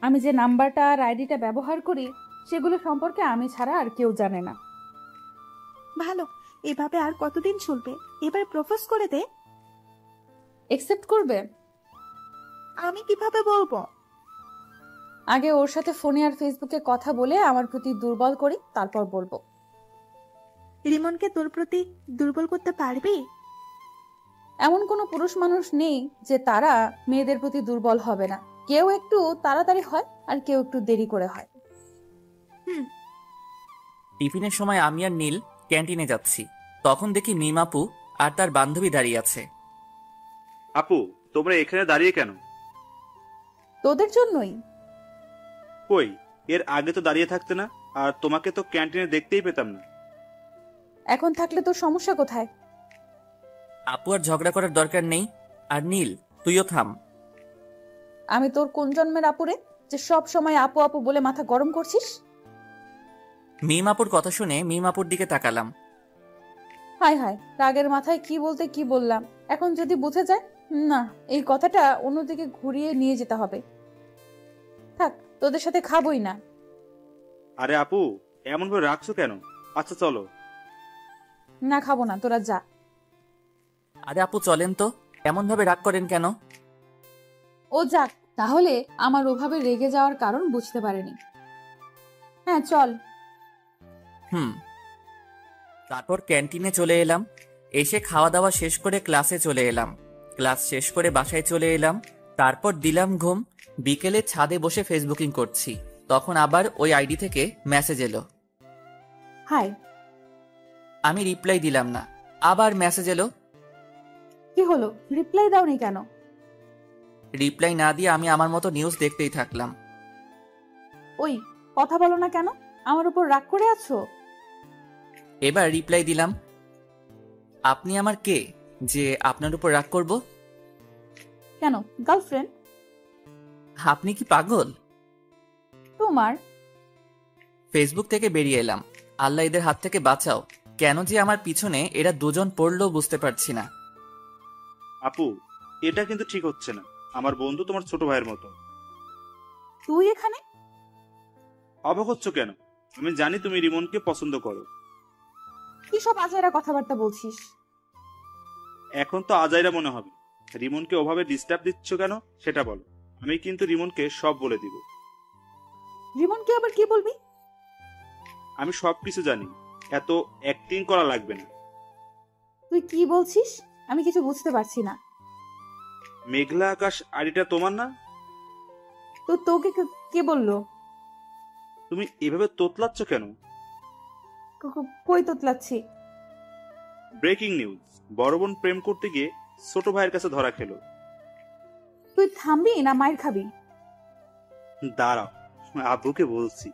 আমি যে নাম্বারটা আর আইডিটা ব্যবহার করি সেগুলো সম্পর্কে আমি ছাড়া আর কেউ জানে না। ভালো, এভাবে আর কতদিন চলবে? এবার প্রপোজ করে দে। একসেপ্ট করবে? আমি কিভাবে বলবো? আগে ওর সাথে ফোনে আর ফেসবুকে কথা বলে আমার প্রতি দুর্বল করি, তারপর বলবো। রিমনকে তোর প্রতি দুর্বল করতে পারবি? এমন কোনো পুরুষ মানুষ নেই যে তারা মেয়েদের প্রতি দুর্বল হবে না। কেউ একটু তাড়াতাড়ি হয় আর কেউ একটু দেরি করে হয়। টিফিনের সময় আমি আর নীল ক্যান্টিনে যাচ্ছি। তখন দেখি মিম আপু আর তার বান্ধবী দাঁড়িয়ে আছে। আপু, তোমরা এখানে দাঁড়িয়ে কেন? তোদের জন্যই। কই, এর আগে তো দাঁড়িয়ে থাকতে না, আর তোমাকে তো ক্যান্টিনে দেখতেই পেতাম না। এখন থাকলে তোর সমস্যা কোথায়? আপু আর ঝগড়া করার দরকার নেই। আর নীল, তুইও থাম। আমি তোর কোন জন্মের আপুরে যে সব সময় আপু আপু বলে মাথা গরম করছিস? মিম আপুর কথা শুনে মিম আপুর দিকে তাকালাম। হায় হায়, রাগের মাথায় কি বলতে কি বললাম। এখন যদি বুঝে যায়, না, এই কথাটা অন্যদিকে ঘুরিয়ে নিয়ে যেতে হবে। থাক, তোদের সাথে খাবই না। আরে আপু, এমন ভাবে রাখছো কেন? আচ্ছা চলো। না, খাবো না, তোরা যা। আরে আপু চলেন তো, এমন ভাবে রাগ করেন কেন? ও যাক, তাহলে আমার ওভাবে রেগে যাওয়ার কারণ বুঝতে পারেনি। হ্যাঁ চল। তারপর ক্যান্টিনে চলে এলাম। এসে খাওয়া দাওয়া শেষ করে ক্লাসে চলে এলাম। ক্লাস শেষ করে বাসায় চলে এলাম। তারপর দিলাম ঘুম। বিকেলে ছাদে বসে ফেসবুকিং করছি। তখন আবার ওই আইডি থেকে মেসেজ এলো। হাই। আমি রিপ্লাই দিলাম না। আবার মেসেজ এলো। কি হলো, রিপ্লাই দাওনি কেন? রিপ্লাই না দিয়ে আমি আমার মতো নিউজ দেখতেই থাকলাম। ওই, কথা বলো না কেন? আমার উপর রাগ করে আছো? এবার রিপ্লাই দিলাম, আপনি আমার কে যে আপনার উপর রাগ করব? কেন, গার্লফ্রেন্ড? আপনি কি পাগল? তোমার ফেসবুক থেকে বেরিয়ে এলাম। আল্লাহ এদের হাত থেকে বাঁচাও। কেন যে আমার পিছনে এরা দুজন পড়লো বুঝতে পারছি না। আপু, এটা কিন্তু ঠিক হচ্ছে না। আমার বন্ধু তোমার ছোট ভাইয়ের মতো। তুই এখানে? অবাক হচ্ছ কেন? আমি জানি তুমি রিমনকে পছন্দ করো। কি সব আজাইরা কথাবার্তা বলছিস? এখন তো আজাইরা মনে হবে। রিমনকে ওভাবে ডিস্টার্ব দিচ্ছ কেন সেটা বলো। আমি কিন্তু রিমনকে সব বলে দিব। রিমনকে আবার কি বলবি? আমি সবকিছু জানি, এত অ্যাক্টিং করা লাগবে না। তুই কি বলছিস? আমি কিছু বুঝতে পারছি না। মেঘলা আকাশ আইডিটা তোমার না? তো তোকে কে বললো? তুমি এভাবে তোতলাচ্ছ কেন? কই তোতলাচ্ছি? ব্রেকিং নিউজ, বড় বোন প্রেম করতে গিয়ে ছোট ভাইয়ের কাছে ধরা খেলো। তুই থামবি না মায়ের খাবি? দাঁড়াও, আব্বুকে বলছি।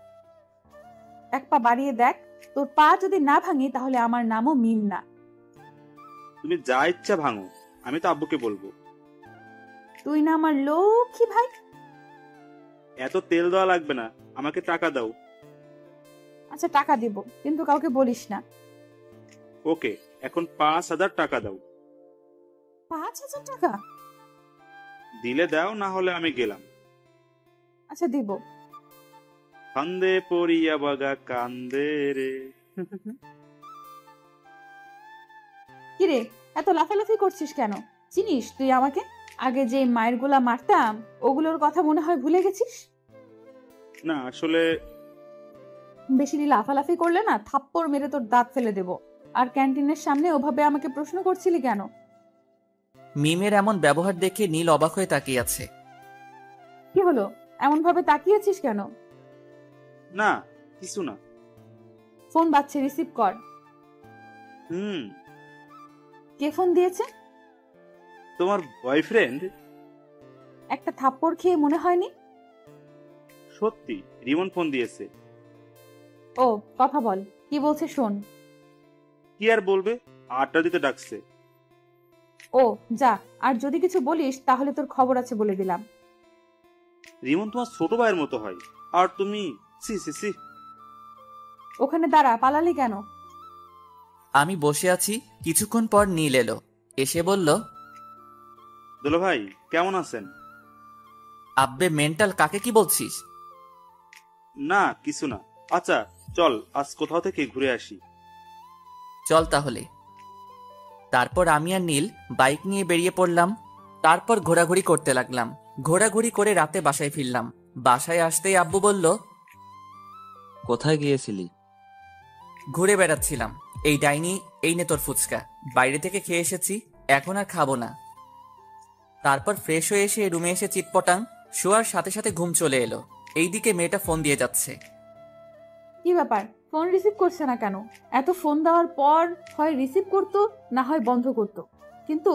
এক পা বাড়িয়ে দেখ, তোর পা যদি না ভাঙি তাহলে আমার নামও মিম না। তুমি যা ইচ্ছা ভাঙো, আমি তো আব্বুকে বলবো। তুই না আমার লক্ষ্মী ভাই? এত তেল দেওয়া লাগবে না, আমাকে টাকা দাও। আচ্ছা টাকা দিব, কিন্তু কাউকে বলিস না। ওকে, এখন 5,000 টাকা দাও। 5,000 টাকা? দিলে দাও, না হলে আমি গেলাম। আচ্ছা দিব। কান্দে পড়িয়া বাগা কান্দে রে। কিরে, এত লাফালাফি করছিস কেন? চিনিস তুই আমাকে? আগে যে মায়ের গোলা মারতাম ওগুলোর কথা মনে হয় ভুলে গেছিস? না আসলে বেশি লাফালাফি করলে না থাপ্পড় মেরে তোর দাঁত ফেলে দেব। আর ক্যান্টিনের সামনে ওভাবে আমাকে প্রশ্ন করছিলি কেন? মিমের এমন ব্যবহার দেখে নীল অবাক হয়ে তাকিয়ে আছে। কি হলো, এমন ভাবে তাকিয়েছিস কেন? না, কিছু না। ফোন বাজছে, রিসিভ কর। কে ফোন দিয়েছে? তোমার বয়ফ্রেন্ড। একটা থাপ্পড় খেয়ে মনে হয়নি? সত্যি, রিমন ফোন দিয়েছে। ও, কথা বল, কি বলছে শোন। কি আর বলবে, আড্ডা দিতে ডাকছে। ও যা, আর যদি কিছু বলিস তাহলে তোর খবর আছে বলে দিলাম। রিমন তোমার ছোট ভাইয়ের মতো হয়, আর তুমি সি সি সি। ওখানে দাঁড়া, পালালি কেন? আমি বসে আছি, কিছুক্ষণ পর নীল এলো, এসে বলল, দুলা ভাই কেমন আছেন? আব্বে মেন্টাল, কাকে কি বলছিস? না কিছু না। আচ্ছা চল, আজ কোথাও থেকে ঘুরে আসি। চল তাহলে। তারপর আমি আর নীল বাইক নিয়ে বেরিয়ে পড়লাম। তারপর ঘোরাঘুরি করতে লাগলাম। ঘোরাঘুরি করে রাতে বাসায় ফিরলাম। বাসায় আসতেই আব্বু বলল, কোথায় গিয়েছিলি? ঘুরে বেড়াচ্ছিলাম। এই ডাইনি, এই নে তোর ফুচকা, বাইরে থেকে খেয়ে এসেছি, এখন আর খাবো না। তারপর ফ্রেশ হয়ে এসে রুমে এসে চিটপটাং, শোয়ার সাথে সাথে ঘুম চলে এলো। এইদিকে মেয়েটা ফোন দিয়ে যাচ্ছে। কি ব্যাপার, ফোন রিসিভ করছে না কেন? এত ফোন দেওয়ার পর হয় রিসিভ করতো, না হয় বন্ধ করতো, কিন্তু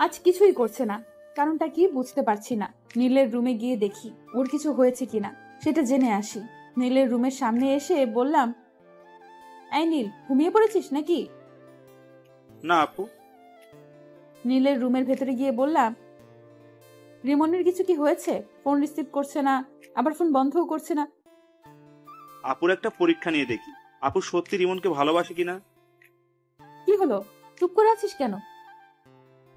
আজ কিছুই করছে না। কারণটা কি বুঝতে পারছি না। নীলের রুমে গিয়ে দেখি ওর কিছু হয়েছে কিনা, সেটা জেনে আসি। নীলের রুমের সামনে এসে বললাম, এই নীল, ঘুমিয়ে পড়েছিস নাকি? না আপু। নীলের রুমের ভেতরে গিয়ে বললাম, রিমনের কিছু কি হয়েছে? ফোন রিসিভ করছে না, আবার ফোন বন্ধও করছে না। আপুর একটা পরীক্ষা নিয়ে দেখি, আপু সত্যি রিমনকে ভালোবাসে কিনা। কি হলো, চুপ করে আছিস কেন?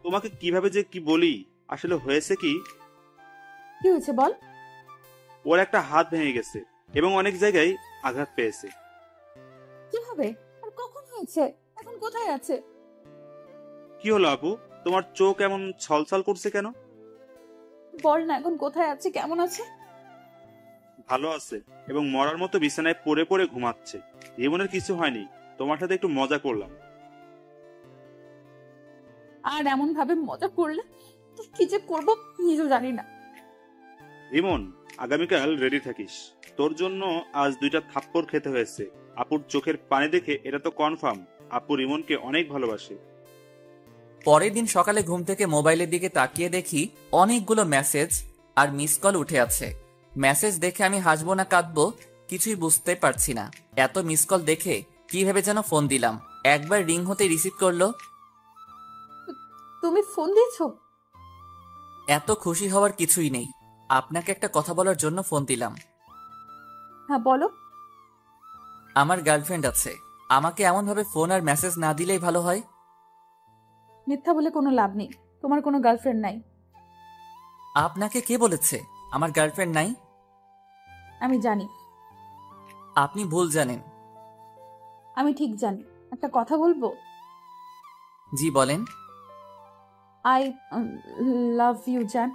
তোমাকে কিভাবে যে কি বলি, আসলে হয়েছে কি, কি হয়েছে বল। ওর একটা হাত ভেঙে গেছে এবং অনেক জায়গায় আঘাত পেয়েছে। কি হবে, আর কখন হয়েছে, এখন কোথায় আছে? কি হলো আপু, তোমার চোখ এমন ছলছল করছে কেন? বল না, এখন কোথায় আছে, কেমন আছে? ভালো আছে এবং মরার মতো বিছানায় পড়ে পড়ে ঘুমাচ্ছে। রিমনের কিছু হয়নি, তোমার সাথে একটু মজা করলাম। আর এমন ভাবে মজা করলে তো কি যে করবো নিজেও জানি না। রিমন, আগামীকাল রেডি থাকিস, তোর জন্য আজ 2টা থাপ্পড় খেতে হয়েছে। আপুর চোখের পানি দেখে এটা তো কনফার্ম, আপু রিমনকে অনেক ভালোবাসে। পরের দিন সকালে ঘুম থেকে মোবাইলের দিকে তাকিয়ে দেখি অনেকগুলো মেসেজ আর মিস কল উঠে আছে। মেসেজ দেখে আমি হাসবো না কাঁদবো কিছুই বুঝতে পারছি না। এত মিস কল দেখে কি ভেবে যেন ফোন দিলাম। একবার রিং হতে রিসিভ করলো। তুমি ফোন দিয়েছো? এত খুশি হওয়ার কিছুই নেই, আপনাকে একটা কথা বলার জন্য ফোন দিলাম। হ্যাঁ বলো। আমার গার্লফ্রেন্ড আছে, আমাকে এমন ভাবে ফোন আর মেসেজ না দিলেই ভালো হয়। মিথ্যা বলে কোনো লাভ নেই, তোমার কোনো গার্লফ্রেন্ড নাই। আপনাকে কে বলেছে আমার গার্লফ্রেন্ড নাই? আমি জানি। আপনি ভুল জানেন। আমি ঠিক জানি। একটা কথা বলবো? জি বলেন। আই লাভ ইউ জান।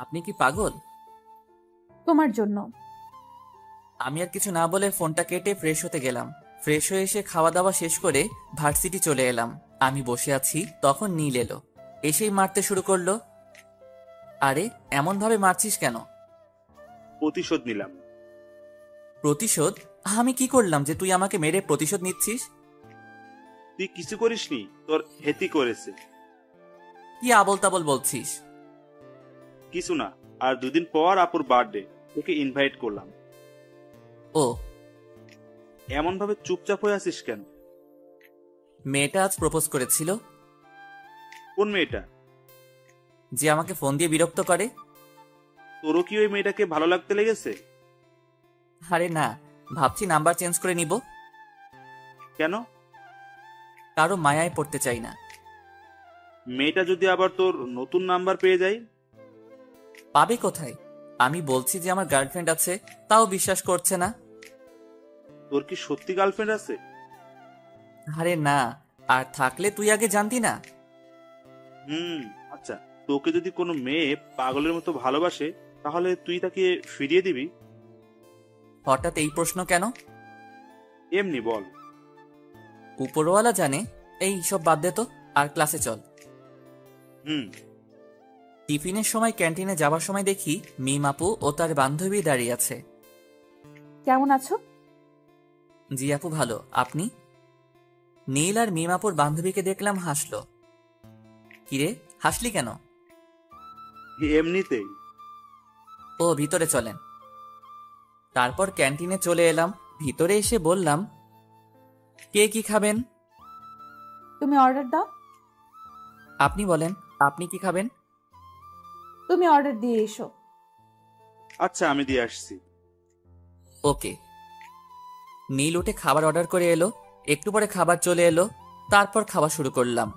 আপনি কি পাগল? তোমার জন্য। আমি আর কিছু না বলে ফোনটা কেটে ফ্রেশ হতে গেলাম। ফ্রেশ হয়ে এসে খাওয়া দাওয়া শেষ করে ভার্সিটি চলে এলাম। আমি বসে আছি, তখন নীল এলো। এসেই মারতে শুরু করলো। আরে এমন ভাবে মারছিস কেন? প্রতিশোধ নিলাম। প্রতিশোধ? আমি কি করলাম যে তুই আমাকে মেরে প্রতিশোধ নিচ্ছিস? তুই কিছু করিসনি, তোর হেতি করেছে। কি আবল তাবল বলছিস? কিছু না, আর 2 দিন পর আপুর বার্থডে, তোকে ইনভাইট করলাম। ও, এমন ভাবে চুপচাপ হয়ে আছিস কেন? মেয়েটা আজ প্রপোজ করেছিল। কোন মেয়েটা? যে আমাকে ফোন দিয়ে বিরক্ত করে। তোরও কি ওই মেয়েটাকে ভালো লাগতে লেগেছে? আরে না, ভাবছি নাম্বার চেঞ্জ করে নিব। কেন? কারো মায়ায় পড়তে চাই না। মেয়েটা যদি আবার তোর নতুন নাম্বার পেয়ে যায়? পাবে কোথায়? আমি বলছি যে আমার গার্লফ্রেন্ড আছে, তাও বিশ্বাস করছে না। তোর কি সত্যি গার্লফ্রেন্ড আছে? আরে না, আর থাকলে তুই আগে জানতি না। আচ্ছা, তোকে যদি কোনো মেয়ে পাগলের মতো ভালোবাসে, তাহলে তুই তাকে ফিরিয়ে দিবি? হঠাৎ এই প্রশ্ন কেন? এমনি বল। উপরওয়ালা জানে। এই সব বাদ দে তো, আর ক্লাসে চল। টিফিনের সময় ক্যান্টিনে যাবার সময় দেখি মিম আপু ও তার বান্ধবী দাঁড়িয়ে আছে। কেমন আছো? জি আপু ভালো, আপনি? নীল আর মিম আপুর বান্ধবীকে দেখলাম হাসলো। কিরে হাসলি কেন? এমনিতেই। ও, ভিতরে চলেন। তারপর ক্যান্টিনে চলে এলাম। ভিতরে এসে বললাম, কে কি খাবেন? তুমি অর্ডার দাও। আপনি বলেন, আপনি কি খাবেন? তুমি অর্ডার দিয়ে এসো। আচ্ছা, আমি দিয়ে আসছি। ওকে। নীল উঠে খাবার অর্ডার করে এলো। একটু পরে খাবার চলে এলো। তারপর খাওয়া শুরু করলাম।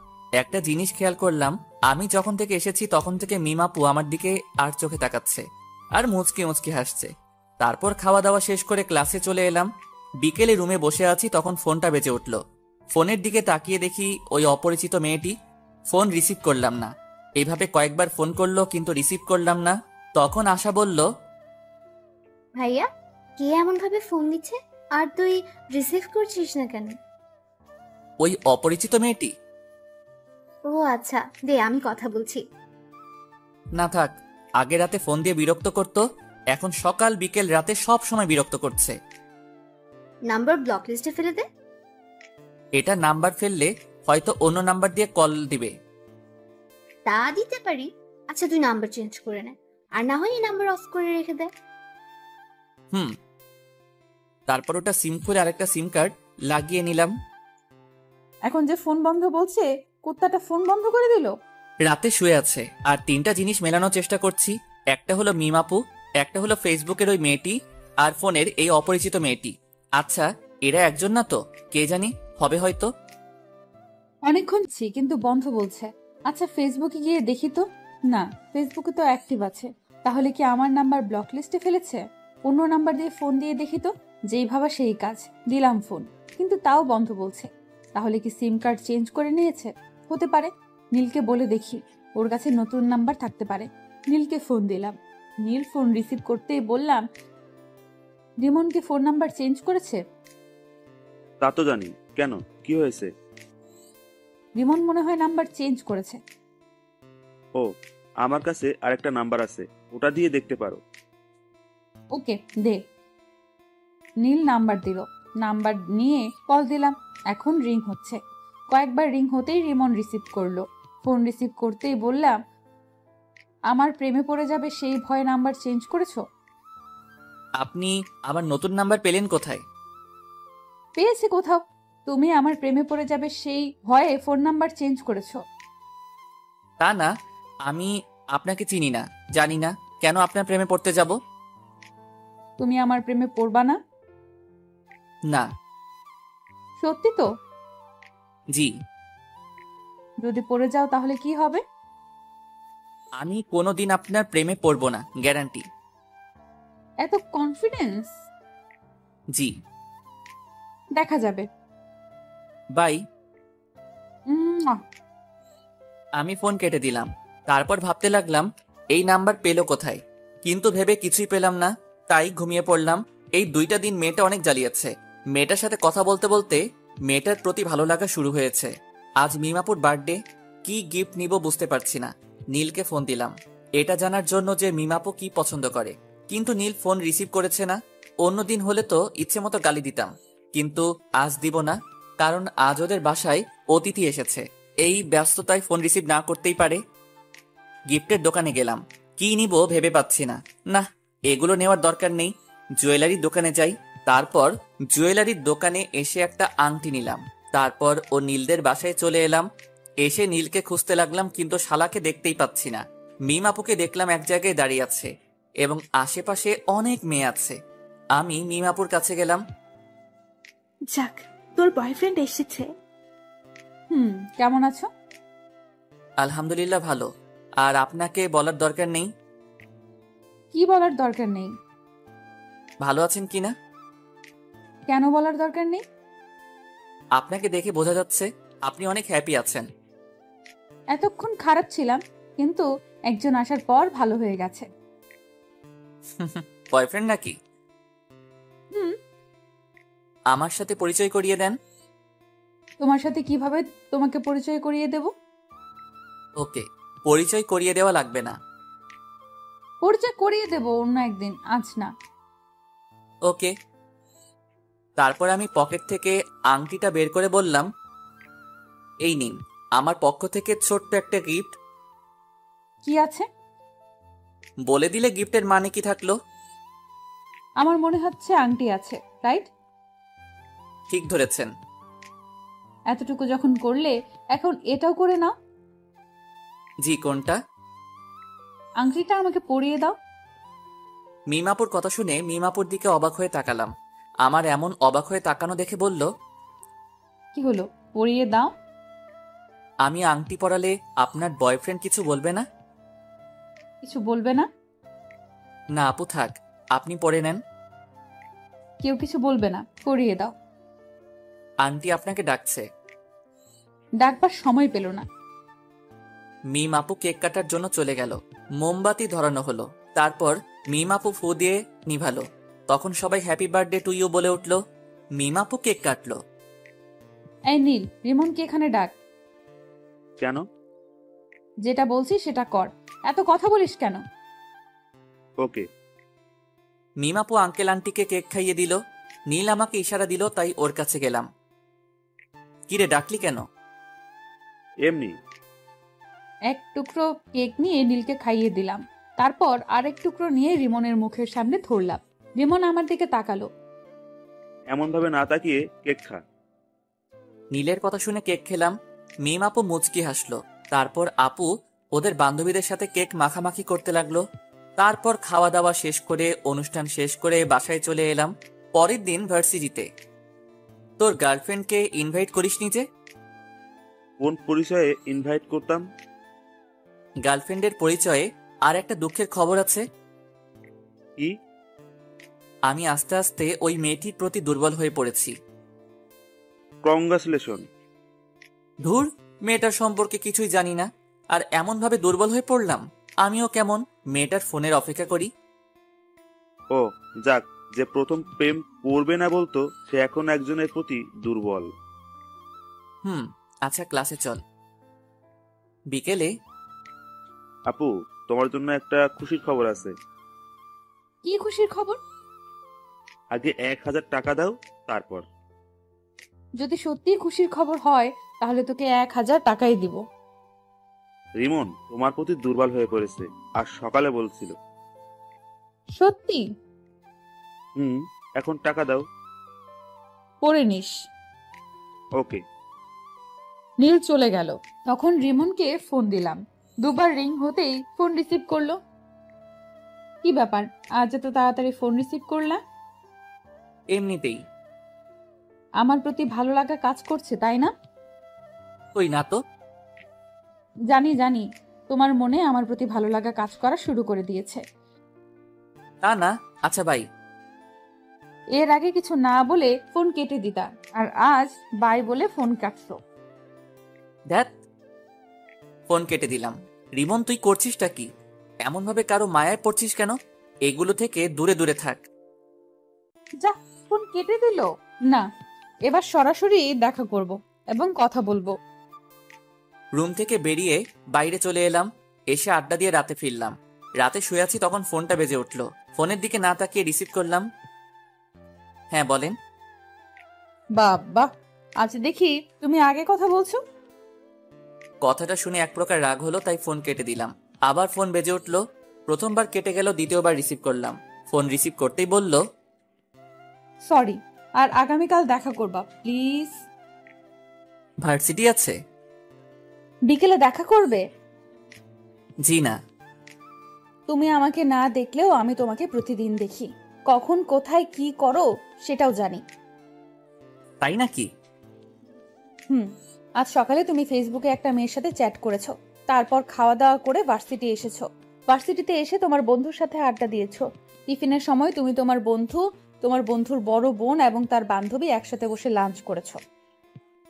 একটা জিনিস খেয়াল করলাম, আমি যখন থেকে এসেছি তখন থেকে মিম আপু আমার দিকে আর চোখে তাকাচ্ছে আর মুচকি মুচকি হাসছে। তারপর খাওয়া দাওয়া শেষ করে ক্লাসে চলে এলাম। বিকেলে রুমে বসে আছি, তখন ফোনটা বেজে উঠল। ফোনের দিকে তাকিয়ে দেখি ওই অপরিচিত মেয়েটি। ফোন রিসিভ করলাম না। এইভাবে কয়েকবার ফোন করলো, কিন্তু রিসিভ করলাম না। তখন আশা বলল, ভাইয়া, কে এমন ভাবে ফোন দিচ্ছে আর তুই রিসিভ করছিস না কেন? ওই অপরিচিত মেয়েটি। ও আচ্ছা, দে আমি কথা বলছি। না থাক, আগে রাতে ফোন দিয়ে বিরক্ত করতো, এখন সকাল বিকেল রাতে সব সময় বিরক্ত করছে। নাম্বার ব্লক লিস্টে ফেলে দে। এটা নাম্বার ফেললে হয়তো অন্য নাম্বার দিয়ে কল দিবে। তা দিতে পারি। আচ্ছা, তুই নাম্বার চেঞ্জ করে নে, আর না হয় এই নাম্বার অফ করে রেখে দে। তারপর ওটা সিম খুলে আরেকটা সিম কার্ড লাগিয়ে নিলাম। এখন যে ফোন বন্ধ বলছে, কুত্তাটা ফোন বন্ধ করে দিল। রাতে শুয়ে আছে, আর 3টা জিনিস মেলানোর চেষ্টা করছি। একটা হলো মিম আপু, একটা হলো ফেসবুকের ওই মেয়েটি, আর ফোনের এই অপরিচিত মেয়েটি। আচ্ছা, এরা একজন না তো? কে জানি, হবে হয়তো। অনেকক্ষণ কিন্তু বন্ধ বলছে। আচ্ছা, ফেসবুকে গিয়ে দেখি তো। না, ফেসবুকে তো অ্যাক্টিভ আছে। তাহলে কি আমার নাম্বার ব্লক লিস্টে ফেলেছে? অন্য নাম্বার দিয়ে ফোন দিয়ে দেখি তো। যেই ভাবা সেই কাজ, দিলাম ফোন, কিন্তু তাও বন্ধ বলছে। তাহলে কি সিম কার্ড চেঞ্জ করে নিয়েছে? হতে পারে। নীলকে বলে দেখি, ওর কাছে নতুন নাম্বার থাকতে পারে। নীলকে ফোন দিলাম। নীল ফোন রিসিভ করতেই বললাম, রিমনকে ফোন নাম্বার চেঞ্জ করেছে। তা তো জানি, কেন, কি হয়েছে? রিমন মনে হয় নাম্বার চেঞ্জ করেছে। ও, আমার কাছে আরেকটা নাম্বার আছে, ওটা দিয়ে দেখতে পারো। ওকে, দে। নীল নাম্বার দিল। নাম্বার নিয়ে কল দিলাম। এখন রিং হচ্ছে। কয়েকবার রিং হতেই রিমন রিসিভ করলো। ফোন রিসিভ করতেই বললাম, আমার প্রেমে পড়ে যাবে সেই ভয়ে নাম্বার চেঞ্জ করেছো? আপনি আমার নতুন নাম্বার পেলেন কোথায়? পেয়েছে কোথাও। তুমি আমার প্রেমে পড়ে যাবে সেই ভয়ে ফোন নাম্বার চেঞ্জ করেছো। তা না, আমি আপনাকে চিনি না, জানি না, কেন আপনার প্রেমে পড়তে যাব? তুমি আমার প্রেমে পড়বা না? না। সত্যি তো? জি। যদি পড়ে যাও তাহলে কি হবে? আমি কোনোদিন আপনার প্রেমে পড়ব না, গ্যারান্টি। এত কনফিডেন্স? জি। দেখা যাবে। বাই। উম, আমি ফোন কেটে দিলাম। তারপর ভাবতে লাগলাম, এই নাম্বার পেলো কোথায়? কিন্তু ভেবে কিছুই পেলাম না, তাই ঘুমিয়ে পড়লাম। এই 2টা দিন মেয়েটা অনেক জ্বালিয়েছে। মেয়েটার সাথে কথা বলতে বলতে মেয়েটার প্রতি ভালো লাগা শুরু হয়েছে। আজ মিমাপুর বার্থডে, কি গিফট নিব বুঝতে পারছি না। নীলকে ফোন দিলাম এটা জানার জন্য যে মিমাপু কি পছন্দ করে, কিন্তু নীল ফোন রিসিভ করেছে না। অন্যদিন হলে তো ইচ্ছে মতো গালি দিতাম, কিন্তু আজ দিব না, কারণ আজ ওদের বাসায় অতিথি এসেছে। এই ব্যস্ততায় ফোন রিসিভ না করতেই পারে। গিফটের দোকানে গেলাম, কি নিব ভেবে পাচ্ছি না। না, এগুলো নেওয়ার দরকার নেই, জুয়েলারির দোকানে যাই। তারপর জুয়েলারির দোকানে এসে একটা আংটি নিলাম। তারপর ও নীলদের বাসায় চলে এলাম। এসে নীলকে খুঁজতে লাগলাম, কিন্তু শালাকে দেখতেই পাচ্ছি না। মিম আপুকে দেখলাম এক জায়গায় দাঁড়িয়ে আছে এবং আশেপাশে অনেক মেয়ে আছে। আমি মিম আপুর কাছে গেলাম। যাক, তোর বয়ফ্রেন্ড এসেছে। কেমন আছো? আলহামদুলিল্লাহ ভালো। আর আপনাকে বলার দরকার নেই। কি বলার দরকার নেই? ভালো আছেন কিনা? কেন বলার দরকার নেই? আপনাকে দেখে বোঝা যাচ্ছে আপনি অনেক হ্যাপি আছেন। এতক্ষণ খারাপ ছিলাম, কিন্তু একজন আসার পর ভালো হয়ে গেছে। বয়ফ্রেন্ড নাকি? হুম। আমার সাথে পরিচয় করিয়ে দেন। তোমার সাথে কিভাবে তোমাকে পরিচয় করিয়ে দেব? ওকে, পরিচয় করিয়ে দেওয়া লাগবে না। পরিচয় করিয়ে দেব অন্য একদিন, আজ না। ওকে। তারপর আমি পকেট থেকে আংটিটা বের করে বললাম, এই নিন আমার পক্ষ থেকে ছোট্ট একটা গিফট। কি আছে? বলে দিলে গিফটের মানে কি থাকলো? আমার মনে হচ্ছে আংটি আছে, রাইট? ঠিক ধরেছেন। এতটুকু যখন করলে, এখন এটাও করে নাও। জি, কোনটা? আংটিটা আমাকে পরিয়ে দাও। মিমাপুর কথা শুনে মিমাপুর দিকে অবাক হয়ে তাকালাম। আমার এমন অবাক হয়ে তাকানো দেখে বলল, কি হলো, পরিয়ে দাও। আমি আংটি পরালে আপনার বয়ফ্রেন্ড কিছু বলবে না? কিছু বলবে না? না আপু থাক, আপনি পরে নেন। কেউ কিছু বলবে না, পরিয়ে দাও। আন্টি আপনাকে ডাকছে। ডাকবার সময় পেল না। মিম আপু কেক কাটার জন্য চলে গেল। মোমবাতি ধরানো হলো। তারপর মিম আপু ফু দিয়ে নিভালো। তখন সবাই হ্যাপি বার্থডে টু ইউ বলে উঠল। মিম আপু কেক কাটলো। এই নীল, রিমনকে এখানে ডাক। কেন? যেটা বলছি সেটা কর, এত কথা বলিস কেন? ওকে। মিম আপু আঙ্কেল আন্টিকে কেক খাইয়ে দিল। নীল আমাকে ইশারা দিল, তাই ওর কাছে গেলাম। কিরে ডাকলি কেন? এমনি। এক টুকরো কেক নিয়ে নীলকে খাইয়ে দিলাম। তারপর আরেক টুকরো নিয়ে রিমনের মুখের সামনে ধরলাম। রিমন আমার দিকে তাকালো। এমন ভাবে না তাকিয়ে কেক খা। নীলের কথা শুনে কেক খেলাম। মিম আপু মুচকি হাসলো। তারপর আপু ওদের বান্ধবীদের সাথে কেক মাখামাখি করতে লাগলো। তারপর খাওয়া দাওয়া শেষ করে অনুষ্ঠান শেষ করে বাসায় চলে এলাম। পরের দিন ভার্সিটিতে। তোর গার্লফ্রেন্ডকে ইনভাইট করিসনি যে? কোন পরিচয়ে ইনভাইট করতাম? গার্লফ্রেন্ডের পরিচয়ে আর একটা দুঃখের খবর আছে। কি? আমি আস্তে আস্তে ওই মেয়েটির প্রতি দুর্বল হয়ে পড়েছি। কংগ্রাচুলেশন। ধুর, মেয়েটার সম্পর্কে কিছুই জানি না, আর এমন ভাবে দুর্বল হয়ে পড়লাম। আমিও কেমন মেয়েটার ফোনের অপেক্ষা করি। ও যাক, যে প্রথম প্রেম করবে না বলতো সে এখন একজনের প্রতি দুর্বল। আচ্ছা ক্লাসে চল। বিকেলে। আপু, তোমার জন্য একটা খুশির খবর আছে। কি খুশির খবর? আগে 1000 টাকা দাও, তারপর। যদি সত্যি খুশির খবর হয় তাহলে তোকে 1000 টাকাই দিব। রিমন তোমার প্রতি দুর্বল হয়ে পড়েছে, আর সকালে বলছিল। সত্যি? এখন টাকা দাও। পরে নিস। ওকে। নীল চলে গেল। তখন রিমনকে ফোন দিলাম। দুবার রিং হতেই ফোন রিসিভ করলো। কি ব্যাপার, আজ এত তাড়াতাড়ি ফোন রিসিভ করলা? এমনিতেই। আমার প্রতি ভালো লাগা কাজ করছে, তাই না? ওই না তো। জানি জানি, তোমার মনে আমার প্রতি ভালো লাগা কাজ করা শুরু করে দিয়েছে। তা না। আচ্ছা বাই। এর আগে কিছু না বলে ফোন কেটে দিতা, আর আজ বাই বলে ফোন কাটছো। ধ্যাত। ফোন কেটে দিলাম। রিমন তুই করছিসটা কি? এমন ভাবে কারো মায়ায় পড়ছিস কেন? এগুলো থেকে দূরে দূরে থাক। যা, ফোন কেটে দিল। না, এবার সরাসরি দেখা করব এবং কথা বলবো। রুম থেকে বেরিয়ে বাইরে চলে এলাম। এসে আড্ডা দিয়ে রাতে ফিরলাম। রাতে শুয়ে আছি, তখন ফোনটা বেজে উঠলো। ফোনের দিকে না তাকিয়ে রিসিভ করলাম। হ্যাঁ বলেন। বাবা, আজ দেখি তুমি আগে কথা বলছো। কথাটা শুনে এক প্রকার রাগ হলো, তাই ফোন কেটে দিলাম। আবার ফোন বেজে উঠলো। প্রথমবার কেটে গেল, দ্বিতীয়বার রিসিভ করলাম। ফোন রিসিভ করতেই বলল, সরি, আর আগামীকাল দেখা করবা প্লিজ। ভার্সিটি আছে? বিকেলে দেখা করবে? জি না। তুমি আমাকে না দেখলেও আমি তোমাকে প্রতিদিন দেখি। কখন কোথায় কি করো সেটাও জানি। তাই নাকি? আজ সকালে তুমি ফেসবুকে একটা মেয়ের সাথে চ্যাট করেছো, তারপর খাওয়া দাওয়া করে ভার্সিটি এসেছো। ভার্সিটিতে এসে তোমার বন্ধুর সাথে আড্ডা দিয়েছো। টিফিনের সময় তুমি তোমার বন্ধু, তোমার বন্ধুর বড় বোন এবং তার বান্ধবী একসাথে বসে লাঞ্চ করেছো।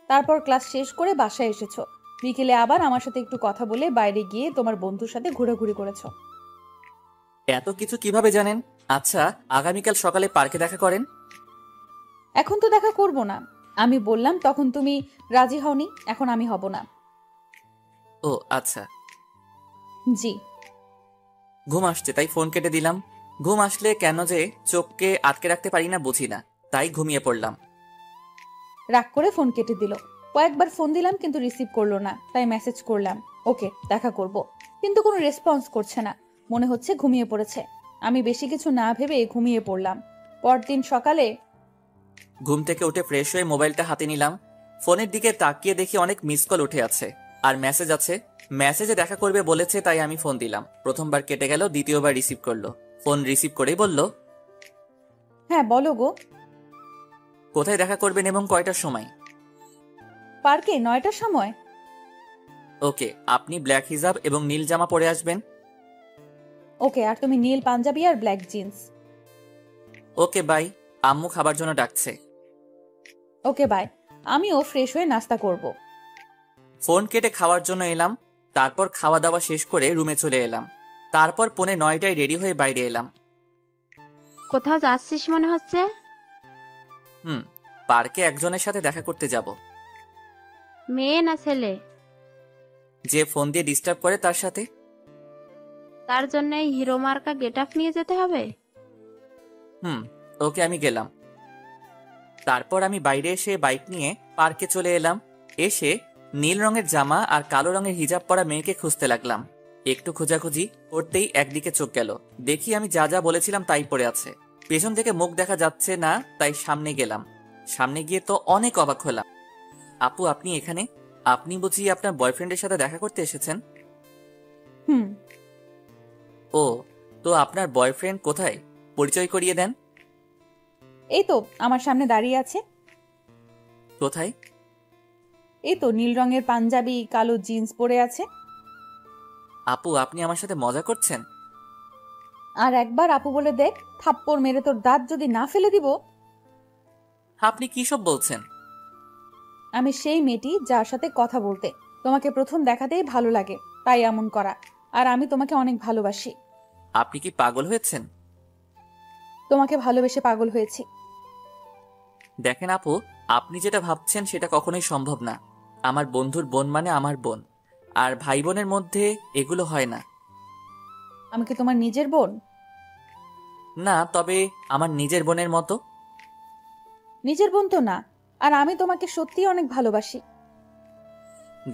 তারপর ক্লাস শেষ করে বাসায় এসেছো। বিকেলে আবার আমার সাথে একটু কথা বলে বাইরে গিয়ে তোমার বন্ধুর সাথে ঘোরাঘুরি করেছো। এত কিছু কিভাবে জানেন? আচ্ছা, আগামীকাল সকালে পার্কে দেখা করেন। এখন তো দেখা করব না। আমি বললাম তখন তুমি রাজি হওনি, এখন আমি হব না। ও আচ্ছা। জি। ঘুম আসছে তাই ফোন কেটে দিলাম। ঘুম আসলে কেন যে চোখকে আটকে রাখতে পারি না বুঝি না, তাই ঘুমিয়ে পড়লাম। রাগ করে ফোন কেটে দিল। কয়েকবার ফোন দিলাম কিন্তু রিসিভ করলো না, তাই মেসেজ করলাম ওকে দেখা করব, কিন্তু কোনো রেসপন্স করছে না। মনে হচ্ছে ঘুমিয়ে পড়েছে। আমি বেশি কিছু না ভেবে ঘুমিয়ে পড়লাম। পরদিন সকালে ঘুম থেকে উঠে ফ্রেশ হয়ে মোবাইলটা হাতে নিলাম। ফোনের দিকে তাকিয়ে দেখি অনেক মিস কল উঠে আছে আর মেসেজ আছে। মেসেজে দেখা করবে বলেছে, তাই আমি ফোন দিলাম। প্রথমবার কেটে গেল, দ্বিতীয়বার রিসিভ করলো। ফোন রিসিভ করেই বলল, হ্যাঁ বলো গো। কোথায় দেখা করবেন এবং কয়টার সময়? পার্কে 9টার সময়। ওকে, আপনি ব্ল্যাক হিজাব এবং নীল জামা পরে আসবেন। ওকে, আর তুমি নীল পাঞ্জাবি আর ব্ল্যাক জিন্স। Okay bye. আম্মু খাবার জন্য ডাকছে। Okay bye. আমিও ফ্রেশ হয়ে নাস্তা করব। ফোন কেটে খাওয়ার জন্য এলাম। তারপর খাওয়া দাওয়া শেষ করে রুমে চলে এলাম। তারপর 9:45 রেডি হয়ে বাইরে এলাম। কোথাও যাচ্ছিস মনে হচ্ছে? পার্কে একজনের সাথে দেখা করতে যাব। মেয়ে না ছেলে? যে ফোন দিয়ে ডিস্টার্ব করে তার সাথে। তার জন্য এই হিরো মার্কা গেট আপ নিয়ে যেতে হবে? ওকে, আমি গেলাম। তারপর আমি বাইরে এসে বাইক নিয়ে পার্কে চলে এলাম। এসে নীল রঙের জামা আর কালো রঙের হিজাব পরা মেয়েকে খুঁজতে লাগলাম। একটু খোঁজাখুঁজি করতেই একদিকে চোখ গেল। দেখি আমি যা যা বলেছিলাম তাই পড়ে আছে। পেছন থেকে মুখ দেখা যাচ্ছে না, তাই সামনে গেলাম। সামনে গিয়ে তো অনেক অবাক হলাম। আপু, আপনি এখানে? আপনি বুঝি আপনার বয়ফ্রেন্ডের সাথে দেখা করতে এসেছেন? ও, তো আপনার বয়ফ্রেন্ড কোথায়? পরিচয় করিয়ে দেন। এই তো আমার সামনে দাঁড়িয়ে আছে। কোথায়? এই তো নীল রঙের পাঞ্জাবি, কালো জিন্স পরে আছে। আপু, আপনি আমার সাথে মজা করছেন? আর একবার আপু বলে দেখ, থাপ্পড় মেরে তোর দাঁত যদি না ফেলে দিব। আপনি কি সব বলছেন? আমি সেই মেয়েটি যার সাথে কথা বলতে তোমাকে প্রথম দেখাতেই ভালো লাগে, তাই এমন করা। আর আমি তোমাকে অনেক ভালোবাসি। আপনি কি পাগল হয়েছেন? তোমাকে ভালোবেসে পাগল হয়েছি। দেখেন আপু, আপনি যেটা ভাবছেন সেটা কখনোই সম্ভব না। আমার বন্ধুর বোন মানে আমার বোন, আর ভাই বোনের মধ্যে এগুলো হয় না। আমি কি তোমার নিজের বোন? না, তবে আমার নিজের বোনের মতো। নিজের বোন তো না, আর আমি তোমাকে সত্যিই অনেক ভালোবাসি।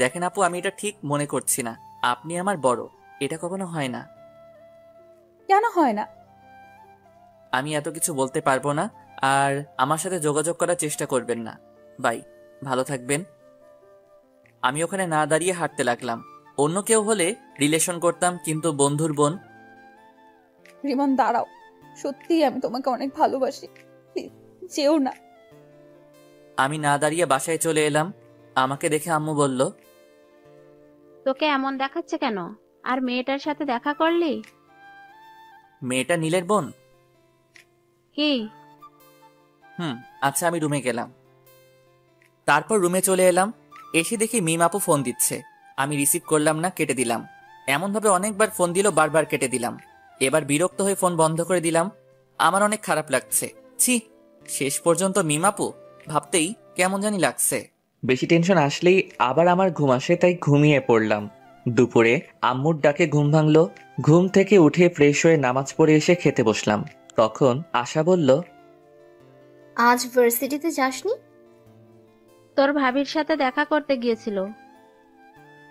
দেখেন আপু, আমি এটা ঠিক মনে করছি না। আপনি আমার বড়, এটা কখনো হয় না। কেন হয় না? আমি এত কিছু বলতে পারবো না, আর আমার সাথে যোগাযোগ করার চেষ্টা করবেন না। বাই, ভালো থাকবেন। আমি ওখানে না দাঁড়িয়ে হাঁটতে লাগলাম। অন্য কেউ হলে রিলেশন করতাম, কিন্তু বন্ধুর বোন। রিমন দাঁড়াও, সত্যিই আমি তোমাকে অনেক ভালোবাসি, প্লিজ যেও না। আমি না দাঁড়িয়ে বাসায় চলে এলাম। আমাকে দেখে আম্মু বলল, তোকে এমন দেখাচ্ছে কেন? আর মেয়েটার সাথে দেখা করলি? মেয়েটা নীলের বোন? কি? আচ্ছা, আমি রুমে গেলাম। তারপর রুমে চলে এলাম। এসে দেখি মিম আপু ফোন দিচ্ছে। আমি রিসিভ করলাম না, কেটে দিলাম। এমনভাবে অনেকবার ফোন দিল, বারবার কেটে দিলাম। এবার বিরক্ত হয়ে ফোন বন্ধ করে দিলাম। আমার অনেক খারাপ লাগছে। ছি, শেষ পর্যন্ত মিমাপু ভাবতেই কেমন জানি লাগছে। বেশি টেনশন আসলেই আবার আমার ঘুম আসে, তাই ঘুমিয়ে পড়লাম। দুপুরে আম্মুর ডাকে ঘুম ভাঙলো। ঘুম থেকে উঠে ফ্রেশ হয়ে নামাজ পড়ে এসে খেতে বসলাম। তখন আশা বলল, আজ ভার্সিটিতে যাসনি? তোর ভাবির সাথে দেখা করতে গিয়েছিল।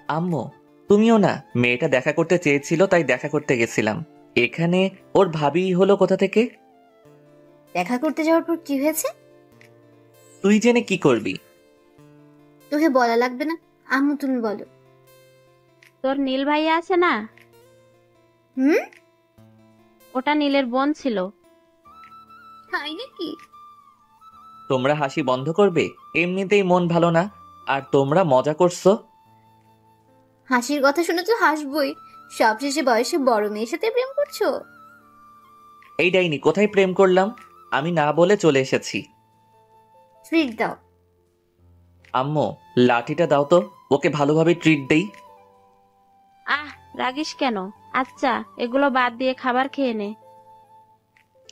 আম্মু তুমিও না? মেয়েটা দেখা করতে চেয়েছিল, তাই দেখা করতে গেছিলাম। এখানে ওর ভাবি হলো কোথা থেকে? দেখা করতে যাওয়ার পর কি হয়েছে? তুই জেনে কি করবি? তোকে বলা লাগবে না, আম্মু তুমি বলো। তোর নীল ভাইয়া আছে না, হুম? ওটা নীলের বোন ছিল। তাই নাকি? তোমরা হাসি বন্ধ করবে? এমনিতেই মন ভালো না, আর তোমরা মজা করছো। হাসির কথা শুনে তো হাসবই। সবশেষে বয়সে বড় মেয়ের সাথে প্রেম করছো? এই ডাইনি, কোথায় প্রেম করলাম? আমি না বলে চলে এসেছি। ট্রিট দাও। আম্মু লাঠিটা দাও তো, ওকে ভালোভাবে ট্রিট দেই। আহ, রাগিস কেন? আচ্ছা, এগুলো বাদ দিয়ে খাবার খেয়ে নে।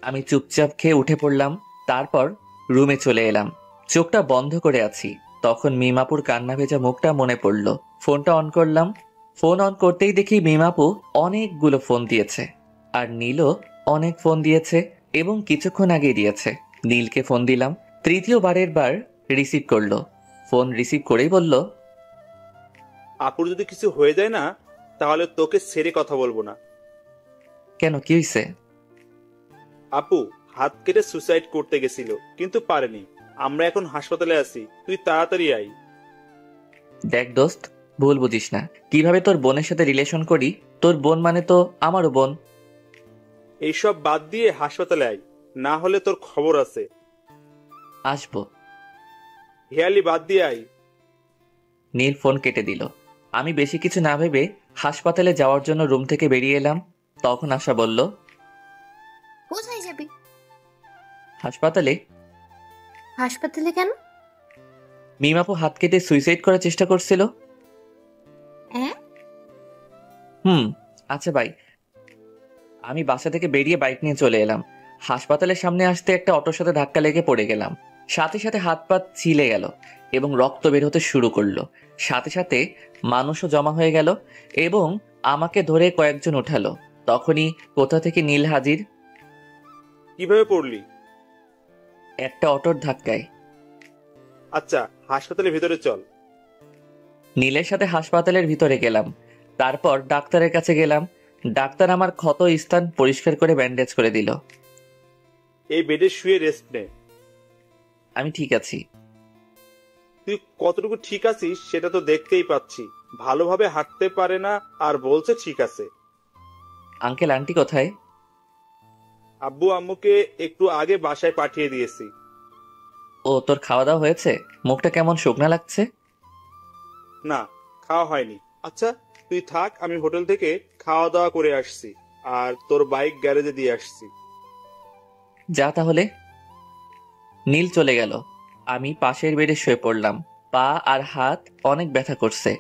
আমি চুপচাপ খেয়ে উঠে পড়লাম। তারপর রুমে চলে এলাম। চোখটা বন্ধ করে আছি। তখন মিমাপুর কান্না ভেজা মুখটা মনে পড়ল। ফোনটা অন করলাম। ফোন অন করতেই দেখি মিমাপু অনেকগুলো ফোন দিয়েছে, আর নীলও অনেক ফোন দিয়েছে, এবং কিছুক্ষণ আগে দিয়েছে। নীলকে ফোন দিলাম। তৃতীয়বারের বার রিসিভ করলো। ফোন রিসিভ করেই বলল, আপুর যদি কিছু হয়ে যায় না, তাহলে তোকে ছেড়ে কথা বলবো না। কেন, কি হয়েছে? আপু হাত কেটে সুসাইড করতে গেছিল, কিন্তু পারেনি। আমরা এখন হাসপাতালে আছি, তুই তাড়াতাড়ি আই। দেখ দোস্ত, ভুল বুঝিস না। কিভাবে তোর বোনের সাথে রিলেশন করি? তোর বোন মানে তো আমারও বোন। এইসব বাদ দিয়ে হাসপাতালে আই, না হলে তোর খবর আছে। আসবো। হেয়ালি বাদ দিয়ে আই। নীল ফোন কেটে দিল। আমি বেশি কিছু না ভেবে হাসপাতালে যাওয়ার জন্য রুম থেকে বেরিয়ে এলাম। তখন আশা বলল, কোথায় যাবি? হাসপাতালে। হাসপাতালে কেন? মিমাপু হাত কেটে সুইসাইড করার চেষ্টা করছিল। হ্যাঁ? আচ্ছা ভাই। আমি বাসা থেকে বেরিয়ে বাইক নিয়ে চলে এলাম। হাসপাতালের সামনে আসতে একটা অটোর সাথে ধাক্কা লেগে পড়ে গেলাম। সাথে সাথে হাত পা ছিলে গেল এবং রক্ত বের হতে শুরু করলো। সাথে সাথে মানুষও জমা হয়ে গেল এবং আমাকে ধরে কয়েকজন উঠালো। তখনই কোথা থেকে নীল হাজির। কিভাবে পড়লি? একটা অটোর ধাক্কায়। আচ্ছা, হাসপাতালের ভিতরে চল। নীলের সাথে হাসপাতালের ভিতরে গেলাম। তারপর ডাক্তারের কাছে গেলাম। ডাক্তার আমার ক্ষত স্থান পরিষ্কার করে ব্যান্ডেজ করে দিল। এই বেডে শুয়ে রেস্ট নে। আমি ঠিক আছি। তুই কতটুকু ঠিক আছিস সেটা তো দেখতেই পাচ্ছি। ভালোভাবে হাঁটতে পারে না আর বলছে ঠিক আছে। আঙ্কেল আন্টি কোথায়? আব্বু আম্মুকে একটু আগে বাসায় পাঠিয়ে দিয়েছি। ও, তোর খাওয়া দাওয়া হয়েছে? মুখটা কেমন শুকনা লাগছে। না, খাওয়া হয়নি। আচ্ছা তুই থাক, আমি হোটেল থেকে খাওয়া দাওয়া করে আসছি, আর তোর বাইক গ্যারেজে দিয়ে আসছি। যা তাহলে। নীল চলে গেল। আমি পাশের বেডে শুয়ে পড়লাম। পা আর হাত অনেক ব্যথা করছে।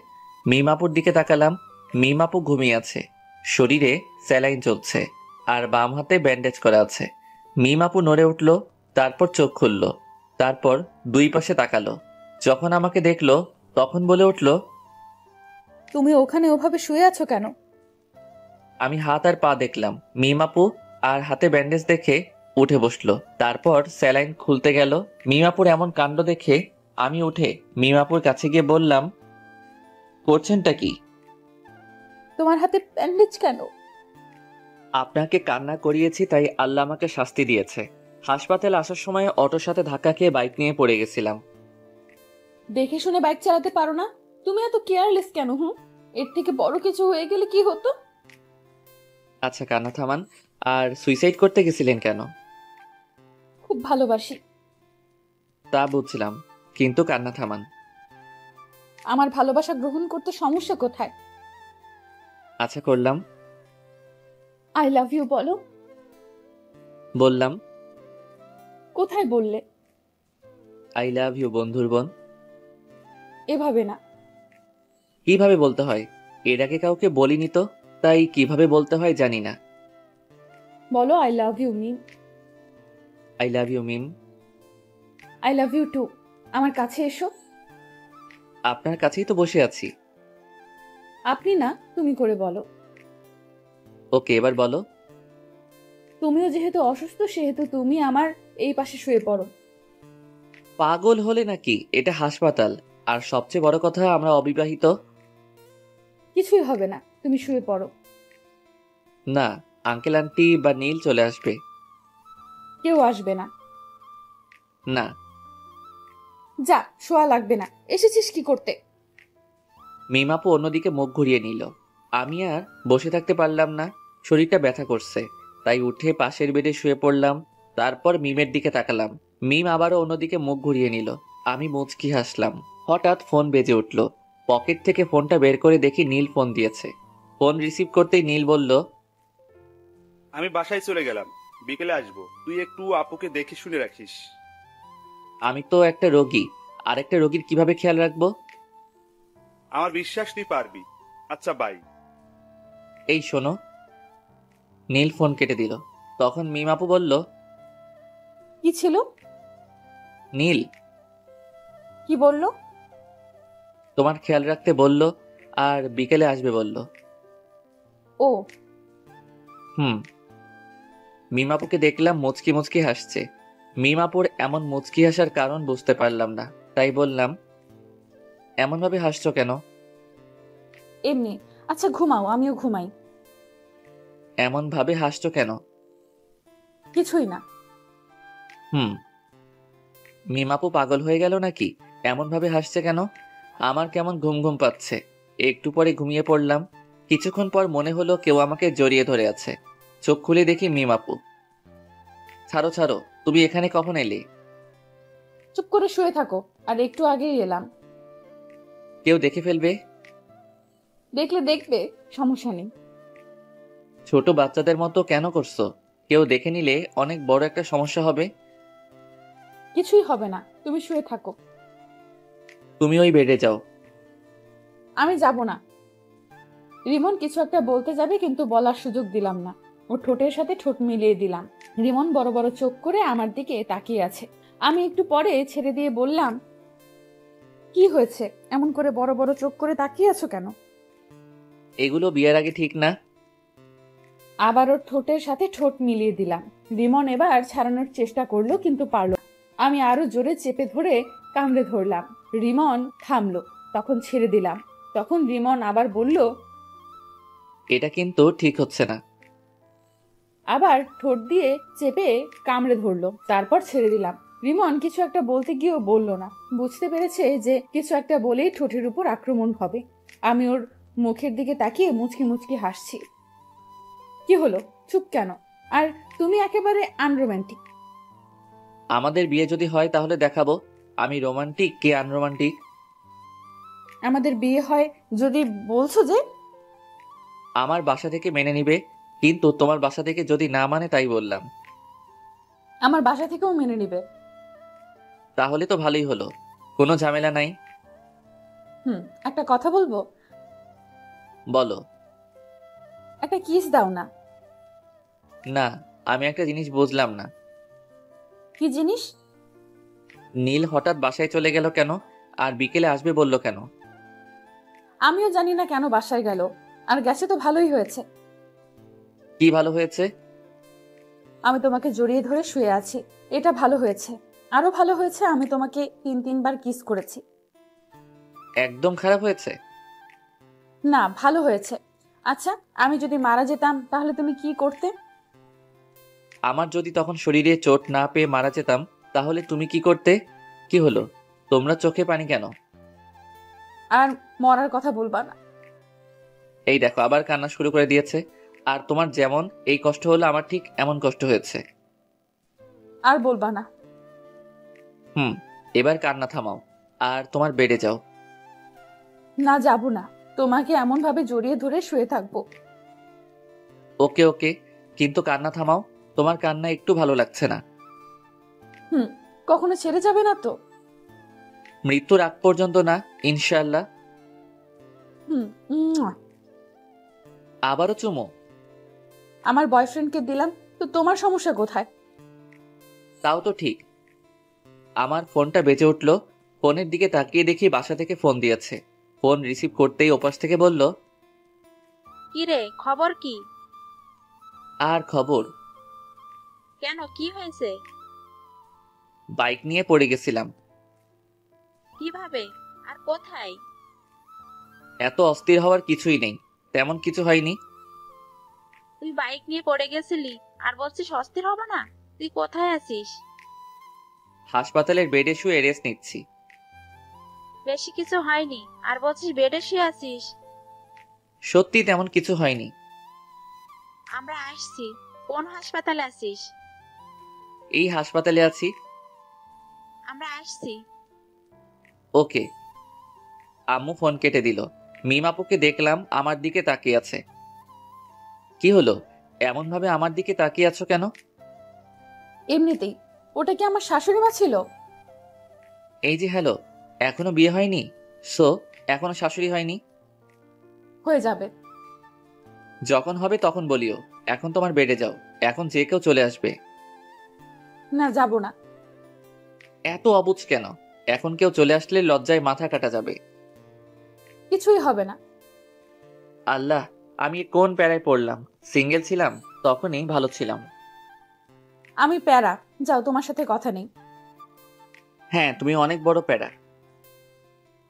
মিমাপুর দিকে তাকালাম। মিমাপু ঘুমিয়ে আছে। শরীরে স্যালাইন চলছে আর বাম হাতে ব্যান্ডেজ করা আছে। মিমাপু নড়ে উঠল, তারপর চোখ খুলল, তারপর দুই পাশে তাকালো। যখন আমাকে দেখলো তখন বলে উঠল, তুমি ওখানে ওভাবে শুয়ে আছো কেন? আমি হাত আর পা দেখলাম। মিমাপু আর হাতে ব্যান্ডেজ দেখে উঠে বসলো। তারপর স্যালাইন খুলতে গেল। মিমাপুর এমন কাণ্ড দেখে আমি উঠে মিমাপুর কাছে গিয়ে বললাম, করছেনটা কি? তোমার হাতে ব্যান্ডেজ কেন? আপনাকে কান্না করিয়েছি, তাই আল্লাহ আমাকে শাস্তি দিয়েছে। হাসপাতালে আসার সময় অটোর সাথে ধাক্কা খেয়ে বাইক নিয়ে পড়ে গেছিলাম। দেখে শুনে বাইক চালাতে পারো না? তুমি এত কেয়ারলেস কেন? এর থেকে বড় কিছু হয়ে গেলে কি হতো? আচ্ছা কান্না থামান। আর সুইসাইড করতে গেছিলেন কেন? খুব ভালোবাসি। তা বুঝছিলাম, কিন্তু কান্না থামান। আমার ভালোবাসা গ্রহণ করতে সমস্যা কোথায়? আচ্ছা করলাম। আই লাভ ইউ বলো। বললাম। কোথায় বললে? আই লাভ ইউ বন্ধুর বোন। এভাবে না। কিভাবে বলতে হয়? এর আগে কাউকে বলিনি তো, তাই কিভাবে বলতে হয় জানি না। বলো I love you Mim. I love you Mim. I love you too. আমার কাছে এসো। আপনার কাছেই তো বসে আছি। আপনি না, তুমি করে বলো। ওকে, এবার বলো। তুমিও যেহেতু অসুস্থ সেহেতু তুমি আমার এই পাশে শুয়ে পড়ো। পাগল হলে নাকি? এটা হাসপাতাল। আর সবচেয়ে বড় কথা, আমরা অবিবাহিত। কিছুই হবে না, তুমি শুয়ে পড়ো। না, আঙ্কেল আন্টি বা নীল চলে আসবে। কেউ আসবে না। না। যা, শোয়া লাগবে না। এসেছিস কি করতে? মিমাপু অন্যদিকে মুখ ঘুরিয়ে নিল। আমি আর বসে থাকতে পারলাম না, শরীরটা ব্যথা করছে, তাই উঠে পাশের বেডে শুয়ে পড়লাম। তারপর মিমের দিকে তাকালাম। মিম আবারও অন্যদিকে মুখ ঘুরিয়ে নিল। আমি মুচকি হাসলাম। হঠাৎ ফোন বেজে উঠল। পকেট থেকে ফোনটা বের করে দেখি নীল ফোন দিয়েছে। ফোন রিসিভ করতেই নীল বলল, আমি বাসায় চলে গেলাম, বিকেলে আসবো। তুই একটু আপুকে দেখে শুনে রাখিস। আমি তো একটা রোগী, আর একটা রোগীর কিভাবে খেয়াল রাখবো? আমার বিশ্বাস তুই পারবি। আচ্ছা বাই। এই শোনো। নীল ফোন কেটে দিল। তখন মিম আপু বলল, কি ছিল? নীল কি বললো? তোমার খেয়াল রাখতে বলল, আর বিকেলে আসবে বলল। ও। মিমাপুকে দেখলাম মুচকি মুচকি হাসছে। মিমাপুর এমন মুচকি হাসার কারণ বুঝতে পারলাম না, তাই বললাম, এমন ভাবে হাসছো কেন? এমনি। আচ্ছা ঘুমাও, আমিও ঘুমাই। এমন ভাবে হাসছো কেন? কিছুই না। মিমাপু পাগল হয়ে গেল নাকি? এমন ভাবে হাসছে কেন? আমার কেমন ঘুম ঘুম পাচ্ছে। একটু পরে ঘুমিয়ে পড়লাম। কিছুক্ষণ পর মনে হলো কেউ আমাকে জড়িয়ে ধরে আছে। চোখ খুলে দেখি মিমাপু। ছাড়ো ছাড়ো, তুমি এখানে কখন এলে? চুপ করে শুয়ে থাকো। আর একটু আগেই এলাম। কেউ দেখে ফেলবে। দেখলে দেখবে, সমস্যা নেই। ছোট বাচ্চাদের মতো কেন করছো? কেউ দেখে নিলে অনেক বড় একটা সমস্যা হবে। কিছুই হবে না, তুমি শুয়ে থাকো। তুমি ওই বেডে যাও। আমি যাব না। রিমন কিছু একটা বলতে যাবে, কিন্তু বলার সুযোগ দিলাম না। ওর ঠোঁটের সাথে ঠোঁট মিলিয়ে দিলাম। রিমন বড় বড় চোখ করে আমার দিকে তাকিয়ে আছে। আমি একটু পরে ছেড়ে দিয়ে বললাম, কি হয়েছে? এমন করে বড় বড় চোখ করে তাকিয়ে আছো কেন? এগুলো বিয়ের আগে ঠিক না। আবার ওর ঠোঁটের সাথে ঠোঁট মিলিয়ে দিলাম। রিমন এবার ছাড়ানোর চেষ্টা করলো, কিন্তু পারলো না। আমি আরো জোরে চেপে ধরে কামড়ে ধরলাম। রিমন থামলো, তখন ছেড়ে দিলাম। তখন রিমন আবার বলল, এটা কিন্তু ঠিক হচ্ছে না। আবার ঠোঁট দিয়ে চেপে কামড়ে ধরলো, তারপর ছেড়ে দিলাম। রিমন কিছু একটা বলতে গিয়েও বলল না। বুঝতে পেরেছে যে কিছু একটা বলেই ঠোঁটের উপর আক্রমণ হবে। আমি ওর মুখের দিকে তাকিয়ে মুচকি মুচকি হাসছি। কি হলো, চুপ কেন? আর তুমি একেবারে আনরোম্যান্টিক। আমাদের বিয়ে যদি হয় তাহলে দেখাবো আমি রোমান্টিক কি আনরোমান্টিক। আমাদের বিয়ে হয় যদি বলছো যে। আমার বাসা থেকে মেনে নিবে, কিন্তু তোমার বাসা থেকে যদি না মানে, তাই বললাম। আমার বাসা থেকেও মেনে নিবে। তাহলে তো ভালোই হলো, কোনো ঝামেলা নাই। একটা কথা বলবো? বলো। একটা কিস দাও না। না, আমি একটা জিনিস বুঝলাম না। কি জিনিস? নীল হঠাৎ বাসায় চলে গেল কেন, আর বিকেলে আসবে বলল কেন? আমিও জানি না কেন বাসায় গেল, আর গেছে তো ভালোই হয়েছে। কি ভালো হয়েছে? আমি তোমাকে জড়িয়ে ধরে শুয়ে আছি, এটা ভালো হয়েছে। আরো ভালো হয়েছে আমি তোমাকে 3-3বার কিস করেছি। একদম খারাপ হয়েছে? না, ভালো হয়েছে। আচ্ছা, আমি যদি মারা যেতাম তাহলে তুমি কি করতে? আমার যদি তখন শরীরে চোট না পেয়ে মারা যেতাম, তাহলে তুমি কি করতে? কি হলো, তোমরা চোখে পানি কেন? আর মরার কথা বলবা না। এই দেখো, আবার কান্না শুরু করে দিয়েছে। আর তোমার যেমন এই কষ্ট হলো, আমার ঠিক এমন কষ্ট হয়েছে। আর বলবা না। এবার কান্না থামাও, আর তোমার বেডে যাও। না, যাব না। তোমাকে এমন ভাবে জড়িয়ে ধরে শুয়ে থাকবো। ওকে ওকে, কিন্তু কান্না থামাও। তোমার কান্না একটু ভালো লাগছে না। কখনো ছেড়ে যাবে না তো? মৃত্যুর আগ পর্যন্ত না, ইনশাআল্লাহ। আবারও চুমো? আমার বয়ফ্রেন্ডকে দিলাম, তো তোমার সমস্যা কোথায়? তাও তো ঠিক। আমার ফোনটা বেজে উঠল। ফোনের দিকে তাকিয়ে দেখি বাসা থেকে ফোন দিয়েছে। ফোন রিসিভ করতেই ওপাশ থেকে বলল, কি রে, খবর কি? আর খবর? কেন, কি হয়েছে? বাইক নিয়ে পড়ে গেছিলাম। কিভাবে আর কোথায়? এত অস্থির হওয়ার কিছুই নেই, তেমন কিছু হয়নি। তুই বাইক নিয়ে পড়ে গেছিলি আর বলছিস অস্থির হবে না? তুই কোথায় আছিস? হাসপাতালের বেডে শুয়ে রেস্ট নিচ্ছি। বেশি কিছু হয়নি আর বলছিস বেডে শুয়ে আছিস? সত্যি তেমন কিছু হয়নি। আমরা আসছি। কোন হাসপাতালে আছিস? এই হাসপাতালে আছি। আমরা আসছি। ওকে। আম্মু ফোন কেটে দিল। মিম আপুকে দেখলাম আমার দিকে তাকিয়ে আছে। কি হলো, এমন ভাবে আমার দিকে তাকিয়ে আছো কেন? এমনিতেই। ওটা কি আমার শাশুড়ি মা ছিল? এই যে হ্যালো, এখনো বিয়ে হয়নি? সো এখনো শাশুড়ি হয়নি? হয়ে যাবে। যখন হবে তখন বলিও। এখন তোমার বেডে যাও, এখন যে কেউ চলে আসবে। না, যাব না। এত অবুঝ কেন? এখন কেউ চলে আসলে লজ্জায় মাথা কাটা যাবে। কিছুই হবে না। আল্লাহ, আমি কোন প্যারায় পড়লাম। সিঙ্গেল ছিলাম তখনই ভালো ছিলাম। আমি প্যারা। যাও, তোমার সাথে কথা নেই। হ্যাঁ, তুমি অনেক বড় প্যারা।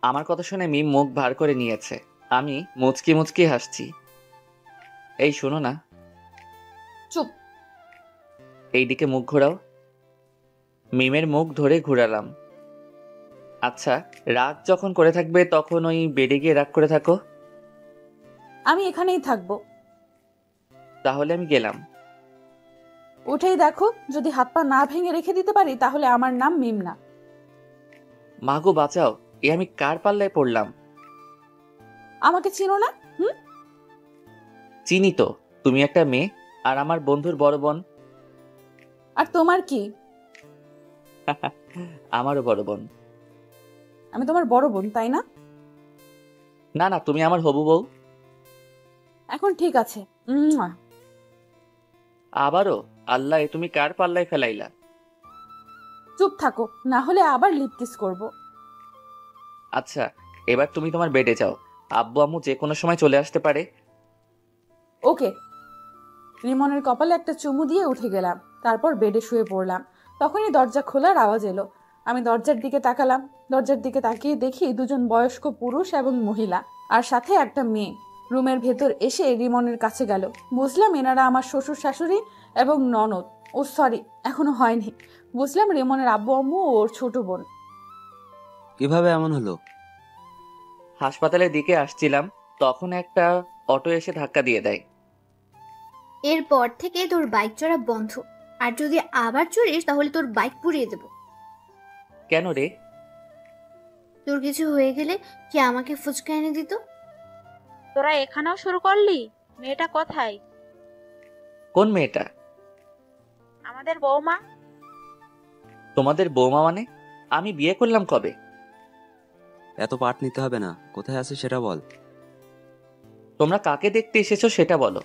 আমার কথা শুনে মিম মুখ ভার করে নিয়েছে। আমি মুচকি মুচকি হাসছি। এই শোনো না। চুপ। এইদিকে মুখ ঘোরাও। মিমের মুখ ধরে ঘুরালাম। আচ্ছা, রাগ যখন করে থাকবে তখন ওই বেডে গিয়ে রাগ করে থাকো। আমি এখানেই থাকবো। তাহলে আমি গেলাম। উঠেই দেখো, যদি হাত পা না ভেঙে রেখে দিতে পারি তাহলে আমার নাম মিম না। মাগো বাঁচাও, এ আমি কার পাল্লায় পড়লাম? আমাকে চিনো না? চিনি তো, তুমি একটা মেয়ে আর আমার বন্ধুর বড় বোন। আর তোমার কি? আমারও বড় বোন। আমি তোমার বড় বোন, তাই না? না না, তুমি আমার হবু বউ। এখন ঠিক আছে। আবারও? আল্লাহ, এ তুমি কার পাল্লায় ফেলাইলা? চুপ থাকো, না হলে আবার লিপ কিস করবো। আচ্ছা, এবার তুমি তোমার বেডে যাও। আব্বু আম্মু যে কোনো সময় চলে আসতে পারে। ওকে। রিমনের কপালে একটা চুমু দিয়ে উঠে গেলাম। তারপর বেডে শুয়ে পড়লাম। তখনই দরজা খোলার আওয়াজ এলো। আমি দরজার দিকে তাকালাম। দরজার দিকে তাকিয়ে দেখি দুজন বয়স্ক পুরুষ এবং মহিলা, আর সাথে একটা মেয়ে রুমের ভেতর এসে রিমনের কাছে গেল। বুঝলাম এনারা আমার শ্বশুর শাশুড়ি এবং ননদ। ও সরি, এখনো হয়নি। বুঝলাম রিমনের আব্বু আম্মু ও ওর ছোট বোন। কিভাবে এমন হলো? হাসপাতালের দিকে আসছিলাম, তখন একটা অটো এসে ধাক্কা দিয়ে দেয়। এরপর থেকে তোর বাইক চড়া বন্ধ, আর যদি আবার চড়িস তাহলে তোর বাইক পুড়িয়ে দেব। কেন রে? তোর কিছু হয়ে গেলে কি আমাকে ফুচকা এনে দিত? তোরা এখানেও শুরু করলি? মেয়েটা কোথায়? কোন মেয়েটা? আমাদের বৌমা। তোমাদের বৌমা মানে? আমি বিয়ে করলাম কবে? এত পাঠ নিতে হবে না, কোথায় আছে সেটা বল। তোমরা কাকে দেখতে এসেছো সেটা বলো।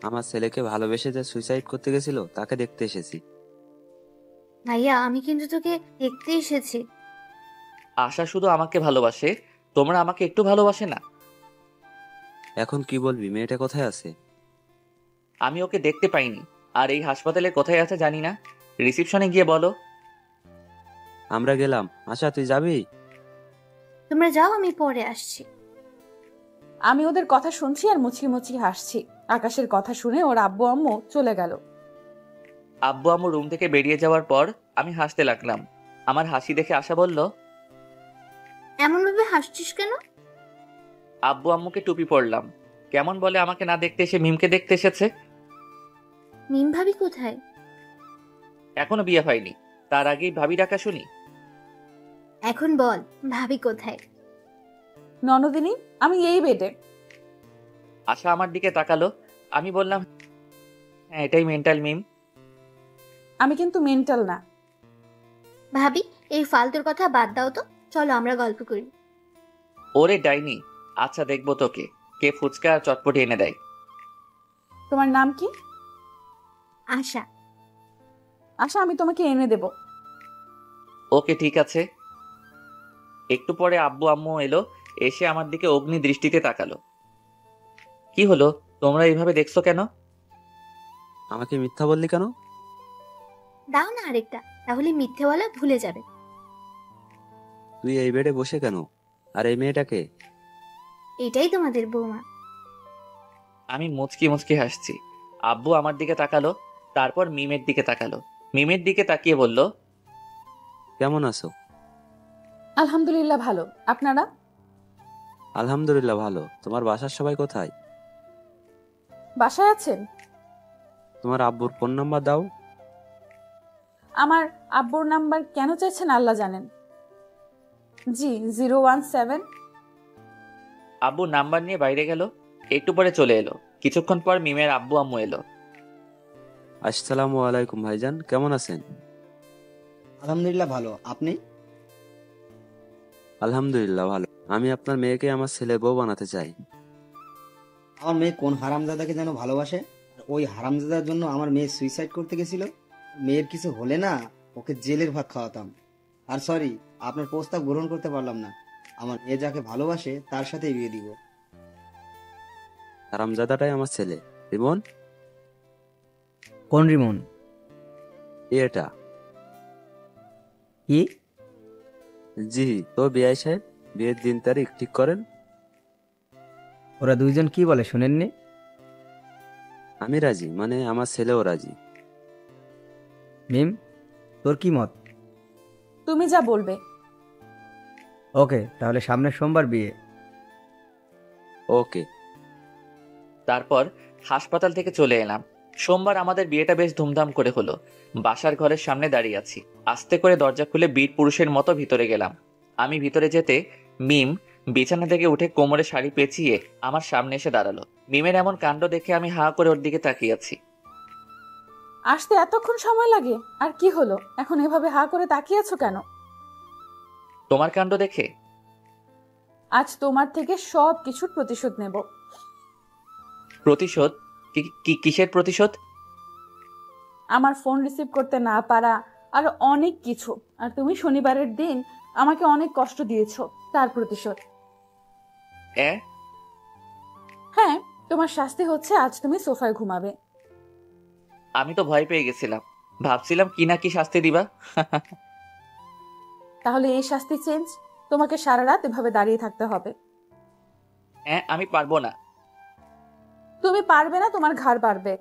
আমার ছেলেকে ভালোবেসে যে সুইসাইড করতে গেছিল তাকে দেখতে এসেছি। ভাইয়া, আমি কিন্তু তোকে দেখতে এসেছি। আশা শুধু আমাকে ভালোবাসে, তোমরা আমাকে একটু ভালোবাসে না? এখন কি বলবি, মেয়েটা কোথায় আছে? আমি ওকে দেখতে পাইনি, আর এই হাসপাতালে কোথায় আছে জানি না। রিসেপশনে গিয়ে বলো। আমরা গেলাম। আশা, তুই যাবি? তোমরা যাও, আমি পরে আসছি। আমি ওদের কথা শুনছি আর মুচকি মুচকি হাসছি। আকাশের কথা শুনে ওর আব্বু আম্মু চলে গেল। আব্বু আম্মু রুম থেকে বেরিয়ে যাওয়ার পর আমি হাসতে লাগলাম। আমার হাসি দেখে আশা বলল, এমন ভাবে হাসছিস কেন? আব্বু আম্মুকে টুপি পরলাম। কেমন বলে আমাকে না দেখতে এসে মিমকে দেখতে এসেছে। মিম ভাবি কোথায়? এখনো বিয়ে হয়নি, তার আগেই ভাবি ডাকা শুনি। এখন বল, ভাবি কোথায়? ননদিনী, আমি এই বেডে। আশা আমার দিকে তাকালো। আমি বললাম, হ্যাঁ, এটাই মেন্টাল মিম। আমি কিন্তু মেন্টাল না। ভাবি, এই ফালতুর কথা বাদ দাও তো, চলো আমরা গল্প করি। ওরে ডাইনি, আচ্ছা দেখবো তোকে। কে ফুচকা আর চটপটি এনে দেয়। তোমার নাম কি? আশা। আশা, আমি তোমাকে এনে দেব। ওকে ঠিক আছে। একটু পরে আব্বু আম্মু এলো, এসে আমার দিকে অগ্নি দৃষ্টিতে তাকালো। কি হলো, তোমরা এইভাবে দেখছো কেন? আমাকে মিথ্যা বললি কেন? দাও না আরেকটা, তাহলে মিথ্যেওয়ালা ভুলে যাবে। তুই এই বেডে বসে কেন? আর এই মেয়েটাকে? এটাই তোমাদের বৌমা। আমি মুচকি মুচকি হাসছি। আব্বু আমার দিকে তাকালো, তারপর মিমের দিকে তাকালো। মিমের দিকে তাকিয়ে বলল, কেমন আছো? আলহামদুলিল্লাহ ভালো। আপনারা? আলহামদুলিল্লাহ ভালো। তোমার বাসার সবাই কোথায়? বাসায় আছেন? তোমার আব্বুর ফোন নাম্বার দাও। আমার আব্বুর নাম্বার কেন চাইছেন আল্লাহ জানেন। জি, 017। আব্বু নাম্বার নিয়ে বাইরে গেল, একটু পরে চলে এলো। কিছুক্ষণ পর মিমের আব্বু আম্মু এলো। আসসালামু আলাইকুম ভাইজান, কেমন আছেন? আলহামদুলিল্লাহ ভালো। আপনি? আলহামদুলিল্লাহ ভালো। আমি আপনার মেয়েকে আমার ছেলে বউ বানাতে চাই। আমার মেয়ে কোন হারামজাদাকে যেন ভালোবাসে, আর ওই হারামজাদার জন্য আমার মেয়ে সুইসাইড করতে গেছিল। মেয়ের কিছু হলে না, ওকে জেলের ভাত খাওয়াতাম। আর সরি, আপনার প্রস্তাব গ্রহণ করতে পারলাম না। আমার মেয়ে যাকে ভালোবাসে তার সাথেই বিয়ে দিব। হারামজাদাটাই আমার ছেলে। রিমন? কোন রিমন? এটা। কি? জি, তো বিআই সাহেব, বিয়ের দিন তারিখ ঠিক করেন। ওরা দুইজন কি বলে শুনেননি? আমি রাজি, মানে আমার ছেলেও রাজি। মিম, তোর কি মত? তুমি যা বলবে। ওকে, তাহলে সামনের সোমবার বিয়ে। ওকে। তারপর হাসপাতাল থেকে চলে এলাম। সোমবার আমাদের বিয়েটা বেশ ধুমধাম করে হলো। বাসার ঘরের সামনে দাঁড়িয়ে আছি। আস্তে করে দরজা খুলে বীর পুরুষের মতো ভিতরে গেলাম। আমি ভিতরে যেতে মিম বিছানা থেকে উঠে কোমরে শাড়ি পেঁচিয়ে আমার সামনে এসে দাঁড়ালো। মিমের এমন কাণ্ড দেখে আমি হা করে ওর দিকে তাকিয়ে আছি। আসতে এতক্ষণ সময় লাগে? আর কি হলো, এখন এভাবে হা করে তাকিয়ে আছো কেন? তোমার কাণ্ড দেখে? আজ তোমার থেকে সব কিছুর প্রতিশোধ নেব। প্রতিশোধ? কিসের প্রতিশোধ? আমার ফোন রিসিভ করতে না পারা, আর অনেক কিছু। আর তুমি শনিবারের দিন আমাকে অনেক কষ্ট দিয়েছো, তার প্রতিশোধ। হ্যাঁ, তোমার শাস্তি হচ্ছে আজ তুমি সোফায় ঘুমাবে। আমি তো ভয় পেয়ে গেছিলাম, ভাবছিলাম কি না কি শাস্তি দিবা। তাহলে এই শাস্তি চেঞ্জ, তোমাকে সারা রাত এভাবে দাঁড়িয়ে থাকতে হবে। আমি পারবো না। তুমি পারবে না, তোমার ঘাড় পারবে।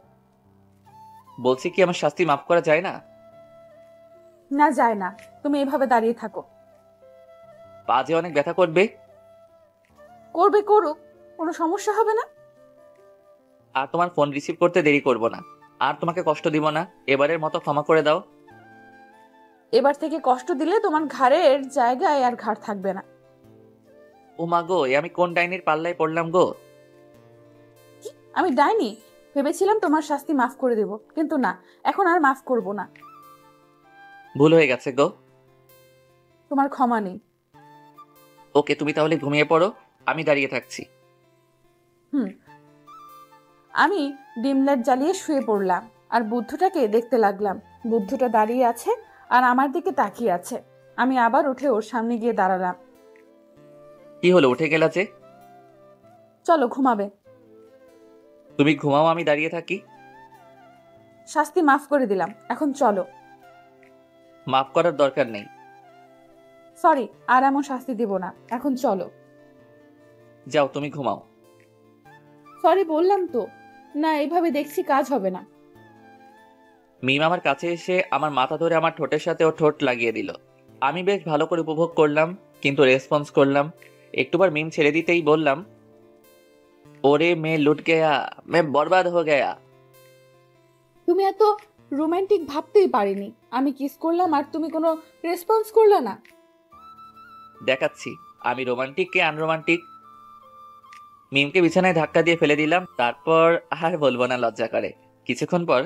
বলছি কি আমার শাস্তি মাফ করা যায় না? না, যায় না। তুমি এভাবে দাঁড়িয়ে থাকো। পা যে অনেক ব্যথা করবে। করবে, করুক, কোনো সমস্যা হবে না। আর তোমার ফোন রিসিভ করতে দেরি করব না, আর তোমাকে কষ্ট দিব না। এবারের মতো ক্ষমা করে দাও। এবার থেকে কষ্ট দিলে তোমার ঘাড়ের জায়গায় আর ঘাড় থাকবে না। ও মা গো, আমি কোন ডাইনির পাল্লায় পড়লাম গো? আমি ডাইনি? ভেবেছিলাম তোমার শাস্তি মাফ করে দেব, কিন্তু না, এখন আর মাফ করব না। ভুল হয়ে গেছে গো। তোমার ক্ষমা নেই। ওকে, তুমি তাহলে ঘুমিয়ে পড়ো, আমি দাঁড়িয়ে থাকছি। আমি ডিম লাইট জ্বালিয়ে শুয়ে পড়লাম আর বুদ্ধটাকে দেখতে লাগলাম। বুদ্ধটা দাঁড়িয়ে আছে আর আমার দিকে তাকিয়ে আছে। আমি আবার উঠে ওর সামনে গিয়ে দাঁড়ালাম। কি হলো, উঠে গেলা যে? চলো, ঘুমাবে। তুমি ঘুমাও, আমি দাঁড়িয়ে থাকি। শাস্তি মাফ করে দিলাম, এখন চলো। মাফ করার দরকার নেই। সরি, আর এমন শাস্তি দিব না, এখন চলো। যাও, তুমি ঘুমাও। সরি বললাম তো। না, এভাবে দেখছি কাজ হবে না। মিম আমার কাছে এসে আমার মাথা ধরে আমার ঠোঁটের সাথে ও ঠোঁট লাগিয়ে দিল। আমি বেশ ভালো করে উপভোগ করলাম, কিন্তু রেসপন্স করলাম। একটুবার মিম ছেড়ে দিতেই বললাম, ওরে মে লুট গেয়া, মে বরবাদ হো গেয়া। তুমি এত রোমান্টিক ভাবতেই পারিনি। আমি কিস করলাম আর তুমি কোনো রেসপন্স করলে না। দেখাচ্ছি আমি রোমান্টিক কে আনরোমান্টিক। মিমকে বিছানায় ধাক্কা দিয়ে ফেলে দিলাম, তারপর আর বলবো না, লজ্জা করে। কিছুক্ষণ পর,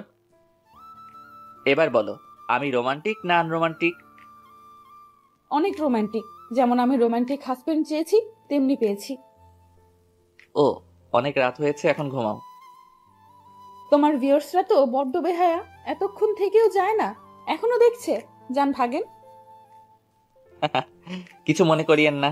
এবার বলো আমি রোমান্টিক না আনরোমান্টিক? অনেক রোমান্টিক। যেমন আমি রোমান্টিক হাজবেন্ড চেয়েছি, তেমনি পেয়েছি। ও, অনেক রাত হয়েছে, এখন ঘুমাও। তোমার ভিউয়ার্সরা তো বড্ড বেহায়া, এতক্ষণ থেকেও যায় না, এখনো দেখছে। যান ভাগেন। কিছু মনে করিয়েন না।